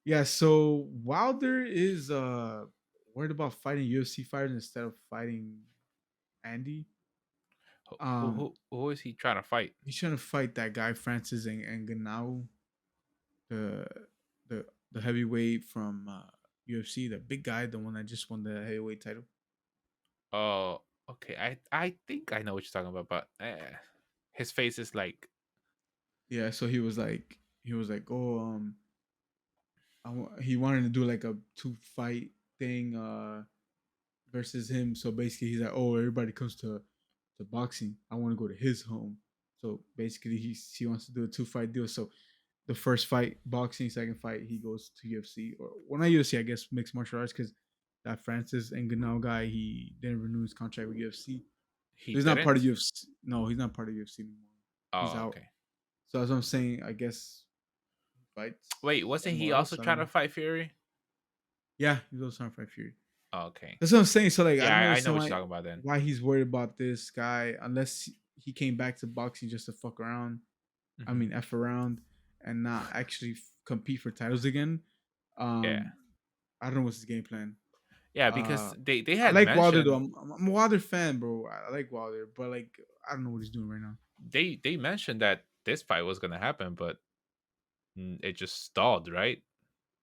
Speaker 2: yeah. So Wilder is worried about fighting UFC fighters instead of fighting Andy. Um,
Speaker 1: Who is he trying to fight?
Speaker 2: he's trying to fight that guy Francis and Ganao, the the heavyweight from UFC, the big guy, the one that just won the heavyweight title.
Speaker 1: Oh, okay. I think I know what you're talking about, but his face is like,
Speaker 2: Yeah, so he was like, oh, he wanted to do like a two fight thing versus him. So basically, he's like, oh, everybody comes to boxing. I want to go to his home. So basically, he wants to do a two fight deal. So the first fight boxing, second fight he goes to UFC, or well, not UFC, I guess mixed martial arts, because that Francis Ngannou guy, he didn't renew his contract with UFC.
Speaker 1: he
Speaker 2: So he's not part of
Speaker 1: didn't.
Speaker 2: UFC. No, he's not part of UFC anymore. He's
Speaker 1: Oh,
Speaker 2: out.
Speaker 1: okay.
Speaker 2: So as I'm saying, I guess he fights
Speaker 1: Wait, wasn't he
Speaker 2: somewhere
Speaker 1: also
Speaker 2: else. I don't
Speaker 1: trying to
Speaker 2: know.
Speaker 1: fight Fury?
Speaker 2: Yeah, he's also on Fight Fury.
Speaker 1: Oh, okay.
Speaker 2: That's what I'm saying. So like, I
Speaker 1: Yeah,
Speaker 2: don't
Speaker 1: I know
Speaker 2: understand
Speaker 1: what you're talking about then.
Speaker 2: why he's worried about this guy unless he came back to boxing just to fuck around. I
Speaker 1: Hmm.
Speaker 2: mean, f around and not actually compete for titles again.
Speaker 1: Yeah,
Speaker 2: Um, I don't know what's his game plan.
Speaker 1: yeah, because
Speaker 2: Uh,
Speaker 1: they
Speaker 2: I
Speaker 1: had
Speaker 2: like Wilder though.
Speaker 1: mentioned
Speaker 2: I'm a Wilder fan, bro. I like Wilder, but like, I don't know what he's doing right now.
Speaker 1: they mentioned that this fight was gonna happen, but it just stalled, right?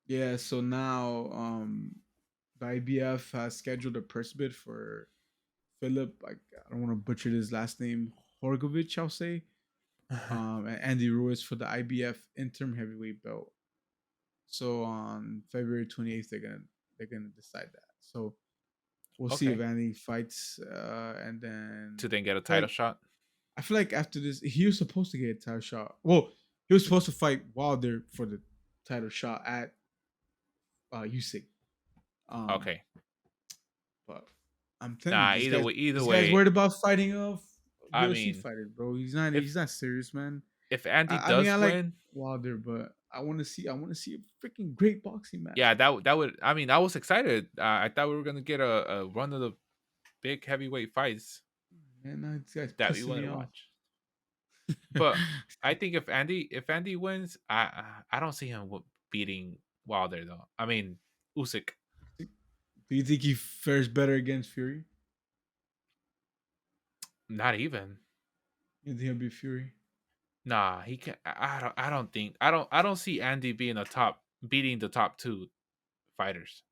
Speaker 2: Yeah. So now, the IBF has scheduled a purse bid for Philip. Like, I don't want to butcher his last name, Horgovich. I'll say. And Andy Ruiz for the IBF interim heavyweight belt. So on February 28th, they're gonna decide that. So we'll see if
Speaker 1: Okay,
Speaker 2: Andy fights, and
Speaker 1: to
Speaker 2: then
Speaker 1: then get a
Speaker 2: I feel
Speaker 1: title
Speaker 2: like
Speaker 1: shot.
Speaker 2: I feel like after this, he was supposed to get a title shot. Well, he was supposed to fight Wilder for the title shot at Usyk. Um,
Speaker 1: Okay.
Speaker 2: but I'm telling you,
Speaker 1: Nah, either
Speaker 2: this guy's
Speaker 1: way.
Speaker 2: worried about fighting a
Speaker 1: I
Speaker 2: UFC
Speaker 1: mean,
Speaker 2: fighter, bro. He's
Speaker 1: if
Speaker 2: not serious, man.
Speaker 1: if Andy
Speaker 2: I mean, I
Speaker 1: does
Speaker 2: like
Speaker 1: win,
Speaker 2: Wilder, but I want to see a freaking great boxing match,
Speaker 1: yeah,
Speaker 2: man.
Speaker 1: that would. I mean, I was excited. I thought we were gonna get a run of the big heavyweight fights
Speaker 2: Man, now this guy's
Speaker 1: that we
Speaker 2: pissing
Speaker 1: wanted
Speaker 2: me
Speaker 1: to
Speaker 2: off.
Speaker 1: watch. But I think if Andy wins, I don't see him beating Wilder though. I mean, Usyk,
Speaker 2: Do you think he fares better against Fury?
Speaker 1: not even.
Speaker 2: You think he'll be Fury?
Speaker 1: Nah, he can. I don't think. I don't see Andy being a top beating the top two fighters.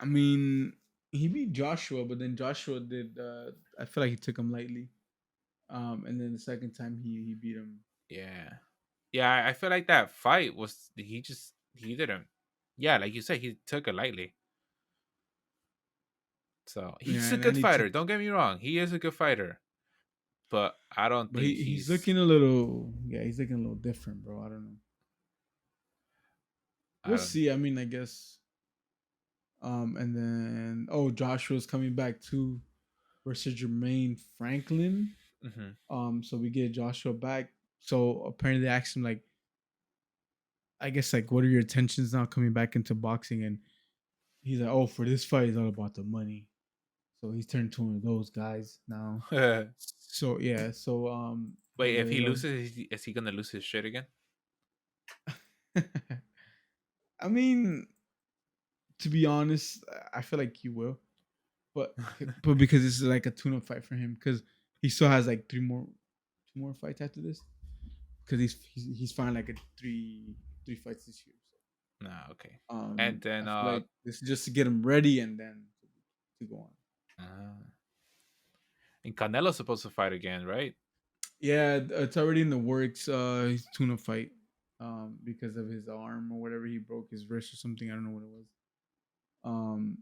Speaker 2: I mean, he beat Joshua, but then Joshua did. I feel like he took him lightly. And then the second time he beat him.
Speaker 1: Yeah, yeah. I feel like that fight was he didn't. Yeah, like you said, he took it lightly. So
Speaker 2: Yeah,
Speaker 1: he's a
Speaker 2: and
Speaker 1: good
Speaker 2: he took.
Speaker 1: fighter. Don't get me wrong. He is a good fighter, but I don't
Speaker 2: But
Speaker 1: think
Speaker 2: he's
Speaker 1: he's.
Speaker 2: looking a little. Yeah, he's looking a little different, bro. I don't know.
Speaker 1: I
Speaker 2: We'll
Speaker 1: don't.
Speaker 2: see. I mean, I guess. And then Joshua's coming back too versus Jermaine Franklin.
Speaker 1: Hmm.
Speaker 2: So we get Joshua back. So apparently they asked him like, I guess like, what are your intentions now coming back into boxing? And he's like, oh, for this fight, it's all about the money. So he's turned to one of those guys now. So yeah, so
Speaker 1: Wait, if
Speaker 2: they're
Speaker 1: he
Speaker 2: like,
Speaker 1: loses, is he gonna lose his shit again?
Speaker 2: I mean, to be honest, I feel like he will, but because this is like a tune-up fight for him, because he still has like two more fights after this, because he's fine like a three fights this year. So
Speaker 1: Nah, okay. And
Speaker 2: I
Speaker 1: then
Speaker 2: feel like this is just to get him ready and then to go on.
Speaker 1: uh and Canelo's supposed to fight again, right?
Speaker 2: Yeah, it's already in the works. His tuna fight, because of his arm or whatever, he broke his wrist or something. I don't know what it was.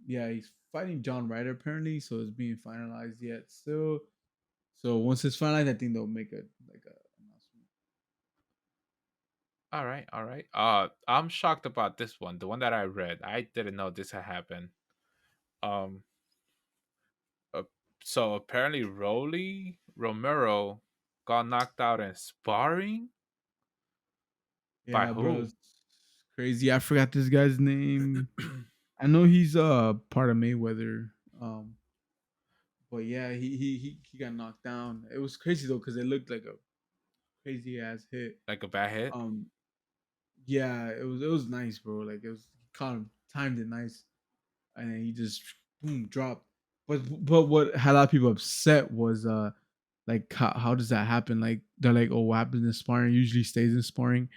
Speaker 2: Yeah, he's fighting John Ryder apparently, so it's being finalized yet still. So once it's finalized, I think they'll make a like a announcement.
Speaker 1: All right, all right. I'm shocked about this one. The one that I read, I didn't know this had happened. Um, uh, so apparently, Rolly Romero got knocked out in sparring by
Speaker 2: Yeah, bro,
Speaker 1: who?
Speaker 2: it's crazy. I forgot this guy's name. I know he's part of Mayweather. But yeah, he got knocked down. It was crazy though because it looked like a crazy ass hit.
Speaker 1: Like a bad hit?
Speaker 2: Um, yeah, it was nice, bro. Like it was he caught him, timed it nice, and then he just boom dropped. But what had a lot of people upset was like how does that happen? Like they're like, oh, what happens in sparring usually stays in sparring.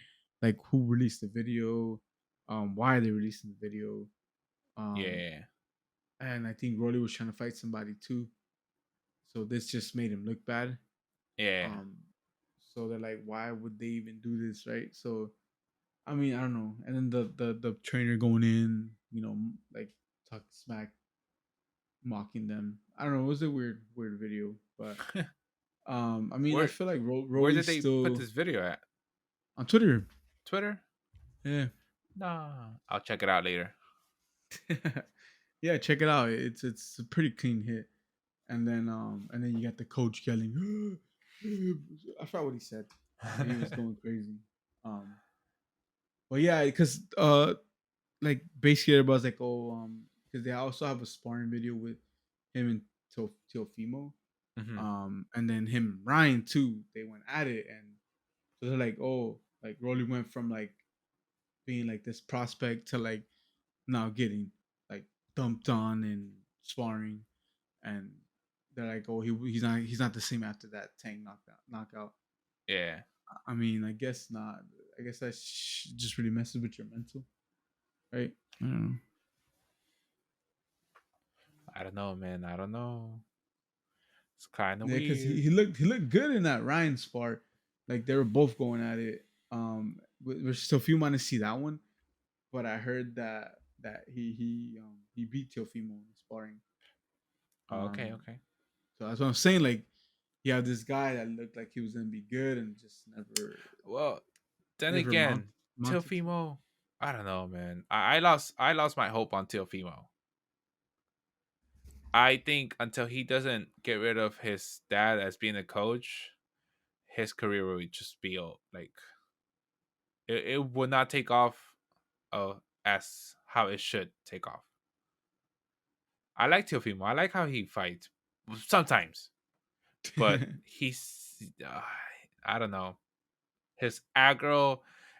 Speaker 2: Like who released the video? Why are they releasing the video? Um,
Speaker 1: Yeah,
Speaker 2: and I think Rolly was trying to fight somebody too, so this just made him look bad.
Speaker 1: yeah,
Speaker 2: Um, so they're like, why would they even do this, right? So I mean, I don't know. And then the trainer going in, like talk smack, mocking them. I don't know. It was a weird video, but I mean, I
Speaker 1: where
Speaker 2: feel like
Speaker 1: where
Speaker 2: Rolly's
Speaker 1: did they put
Speaker 2: still
Speaker 1: this video at?
Speaker 2: on Twitter.
Speaker 1: Twitter?
Speaker 2: Yeah,
Speaker 1: Nah, I'll check it out later.
Speaker 2: yeah. Check it out. It's a pretty clean hit. And then you got the coach yelling. I forgot what he said, but he was going crazy. Um, but yeah, because like basically everybody's like, oh, because they also have a sparring video with him and Teofimo,
Speaker 1: Hmm.
Speaker 2: and then him and Ryan too. They went at it, and so they're like, oh, like Rolly went from like being like this prospect to like now getting like dumped on and sparring, and they're like, oh, he's not the same after that Tank knockout.
Speaker 1: Yeah,
Speaker 2: I mean, I guess not. I guess that just really messes with your mental, right? I don't know.
Speaker 1: I don't know, man. I don't know. It's kind of
Speaker 2: Yeah, because he,
Speaker 1: weird.
Speaker 2: he looked he looked good in that Ryan spar. Like they were both going at it. We're still few want to see that one, but I heard that he beat Teofimo in sparring.
Speaker 1: Oh, okay,
Speaker 2: Um,
Speaker 1: okay.
Speaker 2: so that's what I'm saying. Like you have this guy that looked like he was gonna be good and just
Speaker 1: Well, then
Speaker 2: never
Speaker 1: again,
Speaker 2: mounted to it.
Speaker 1: Teofimo, I don't know, man. I lost my hope on Teofimo. I think until he doesn't get rid of his dad as being a coach, his career will just be like it would not take off uh, as how it should take off. I like Teofimo. I like how he fights sometimes, but he's I don't know, his aggro,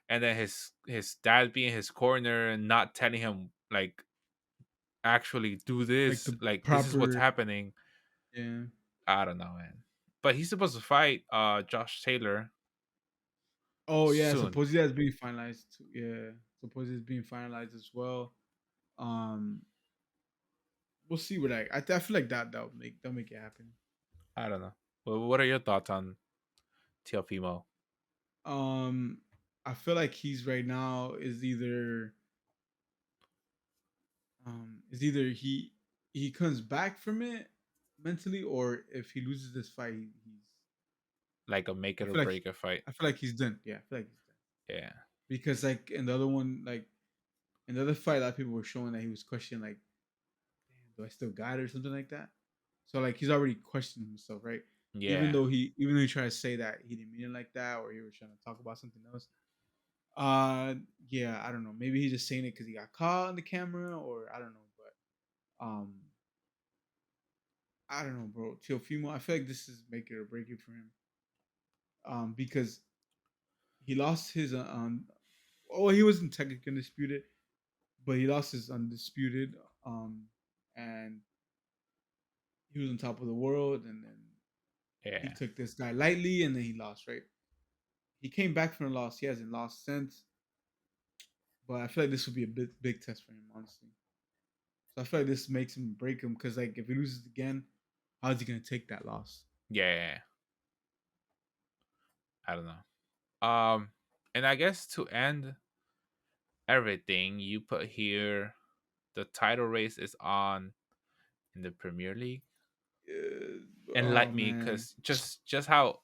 Speaker 1: and then his dad being his corner and not telling him like actually do
Speaker 2: Like
Speaker 1: this,
Speaker 2: the
Speaker 1: like this is what's
Speaker 2: proper,
Speaker 1: happening.
Speaker 2: yeah.
Speaker 1: I don't know, man. But he's supposed to fight Josh Taylor
Speaker 2: Oh yeah,
Speaker 1: soon.
Speaker 2: supposedly that's being finalized too. Yeah, supposedly it's being finalized as well. Um, we'll see what I feel like that'll make it happen.
Speaker 1: I don't know. Well, what are your thoughts on Teofimo?
Speaker 2: Um, I feel like he's right now is either he comes back from it mentally, or if he loses this fight, he's
Speaker 1: Like a make
Speaker 2: I
Speaker 1: it or
Speaker 2: feel like
Speaker 1: break a fight?
Speaker 2: I feel like he's done. Yeah, I feel like he's done
Speaker 1: Yeah.
Speaker 2: because like in the other one, like in the other fight, a lot of people were showing that he was questioning like, damn, do I still got it or something like that. So like he's already questioning himself, right?
Speaker 1: Yeah.
Speaker 2: Even though he tried to say that he didn't mean it like that, or he was trying to talk about something else. Yeah, I don't know. Maybe he's just saying it because he got caught on the camera, or I don't know. But I don't know, bro. Teofimo, I feel like this is make it or break it for him. Because he lost his oh, he wasn't technically undisputed, but he lost his undisputed, and he was on top of the world, and then he
Speaker 1: Yeah.
Speaker 2: took this guy lightly, and then he lost. Right? He came back from the loss. He hasn't lost since, but I feel like this would be a big test for him, honestly. So I feel like this makes him break him because like if he loses again, how is he gonna take that loss?
Speaker 1: Yeah. I don't know. And I guess to end everything, you put here the title race is on in the Premier League.
Speaker 2: Oh
Speaker 1: Enlighten me,
Speaker 2: man,
Speaker 1: cause just how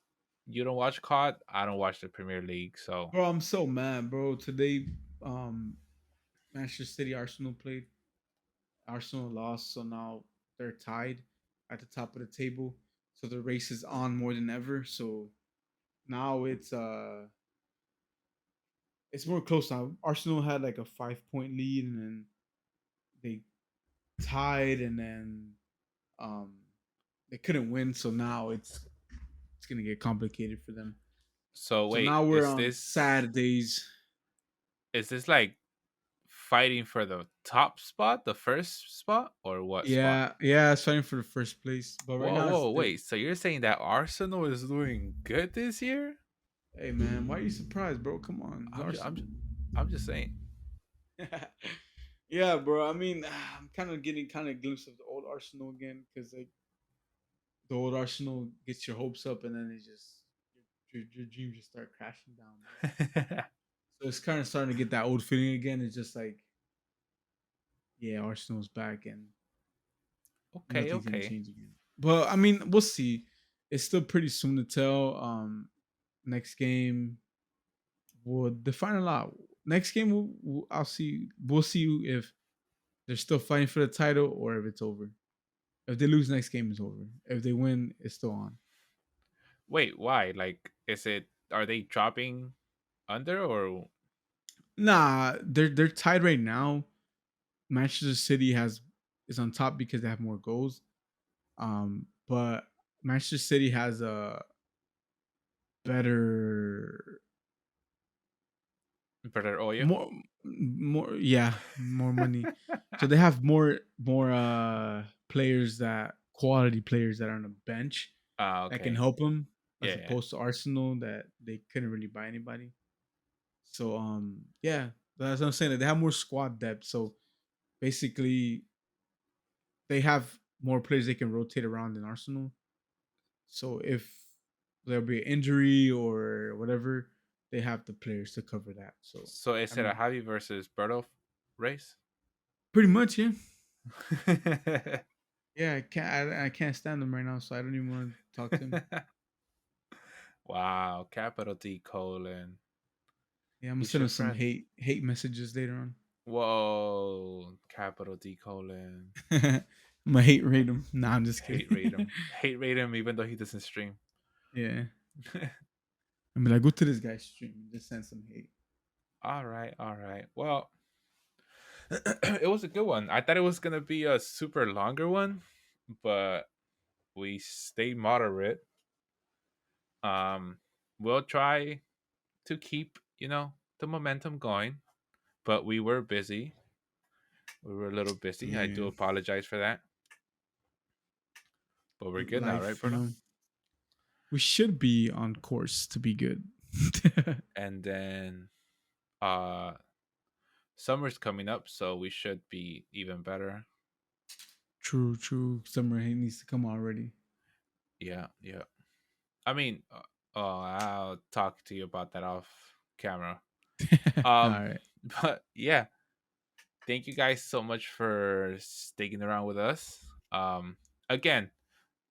Speaker 1: you don't watch COD, I don't watch the Premier League. So
Speaker 2: bro, I'm so mad, bro. Today, um, Manchester City Arsenal played. Arsenal lost, so now they're tied at the top of the table. So the race is on more than ever. So now it's more close now. Arsenal had like a 5 point lead, and then they tied, and then um they couldn't win. So now it's gonna get complicated for them.
Speaker 1: so
Speaker 2: So
Speaker 1: wait,
Speaker 2: now we're on sad days.
Speaker 1: is this like fighting for the top spot, the first spot, or what spot?
Speaker 2: Yeah, yeah, it's fighting for the first place. But right
Speaker 1: Whoa,
Speaker 2: now it's
Speaker 1: whoa, wait. So you're saying that Arsenal is doing good this year?
Speaker 2: hey man, why are you surprised, bro? Come on, it's
Speaker 1: I'm just, I'm
Speaker 2: Arsenal.
Speaker 1: just, I'm just saying.
Speaker 2: Yeah, bro. I mean, I'm kind of getting kind of glimpse of the old Arsenal again because like the old Arsenal gets your hopes up and then it just your dreams just start crashing down, bro. So it's kind of starting to get that old feeling again. It's just like, yeah, Arsenal's back and
Speaker 1: Okay,
Speaker 2: nothing's gonna
Speaker 1: okay.
Speaker 2: change again. But I mean, we'll see. It's still pretty soon to tell. Next game will define a lot. Next game, I'll see. We'll see if they're still fighting for the title or if it's over. If they lose next game, it's over. If they win, it's still on.
Speaker 1: Wait, why? Like, is it? Are they dropping under or?
Speaker 2: Nah, they're tied right now. Manchester City has is on top because they have more goals. But Manchester City has a better
Speaker 1: Better Oyo?
Speaker 2: more yeah, more money. So they have more players that quality players that are on the bench
Speaker 1: Ah,
Speaker 2: that can
Speaker 1: okay.
Speaker 2: help them as
Speaker 1: Yeah.
Speaker 2: opposed to Arsenal that they couldn't really buy anybody. So yeah, that's what I'm saying. They have more squad depth. So basically they have more players they can rotate around than Arsenal. So if there'll be an injury or whatever, they have the players to cover that. So
Speaker 1: So
Speaker 2: I
Speaker 1: is it a
Speaker 2: mean,
Speaker 1: Javi versus Berto race?
Speaker 2: pretty much, yeah. Yeah, I can't stand him right now, so I don't even want to talk to him.
Speaker 1: Wow, capital D colon.
Speaker 2: Yeah, I'm gonna
Speaker 1: He's
Speaker 2: send
Speaker 1: your
Speaker 2: him some
Speaker 1: friend.
Speaker 2: hate messages later on.
Speaker 1: Whoa, capital D colon.
Speaker 2: I'm gonna hate rate him. Nah, I'm just
Speaker 1: Hate rate
Speaker 2: kidding.
Speaker 1: him. Hate rate him even though he doesn't stream.
Speaker 2: Yeah, I mean, like, go to this guy's stream and just send some hate.
Speaker 1: All right, all right. Well, it was a good one. I thought it was gonna be a super longer one, but we stayed moderate. Um, we'll try to keep the momentum going, but we were busy. We were a little busy. I do
Speaker 2: Yeah,
Speaker 1: apologize for that, but we're good now, right,
Speaker 2: life, you
Speaker 1: Bruno?
Speaker 2: know, we should be on course to be good.
Speaker 1: And then uh summer's coming up, so we should be even better.
Speaker 2: True, true. Summer he needs to come already.
Speaker 1: Yeah, yeah. I mean, I'll talk to you about that off camera.
Speaker 2: All
Speaker 1: Um,
Speaker 2: right.
Speaker 1: but yeah, thank you guys so much for sticking around with us. Again,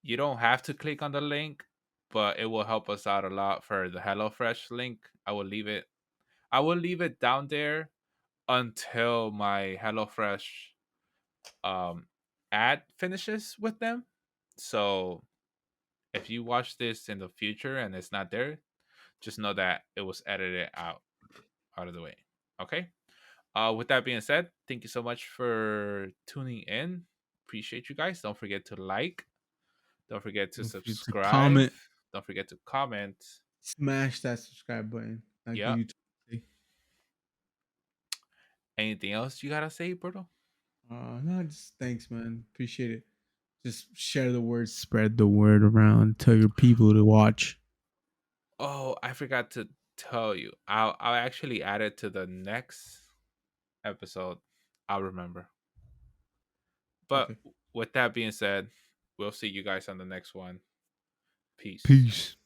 Speaker 1: you don't have to click on the link, but it will help us out a lot for the HelloFresh link. I will leave it down there until my HelloFresh um ad finishes with them. So if you watch this in the future and it's not there, just know that it was edited out of the way. Okay. With that being said, thank you so much for tuning in. Appreciate you guys. Don't forget to like. Don't forget to
Speaker 2: Don't forget to
Speaker 1: subscribe.
Speaker 2: comment,
Speaker 1: Don't forget to comment.
Speaker 2: smash that subscribe button like the
Speaker 1: Yeah.
Speaker 2: YouTube say.
Speaker 1: Anything else you gotta say, Berto?
Speaker 2: No, just thanks, man. Appreciate it. Just share the word, spread the word around, tell your people to watch.
Speaker 1: Oh, I forgot to tell you. I'll actually add it to the next episode. I'll remember. But
Speaker 2: Okay.
Speaker 1: with that being said, we'll see you guys on the next one. Peace.
Speaker 2: Peace.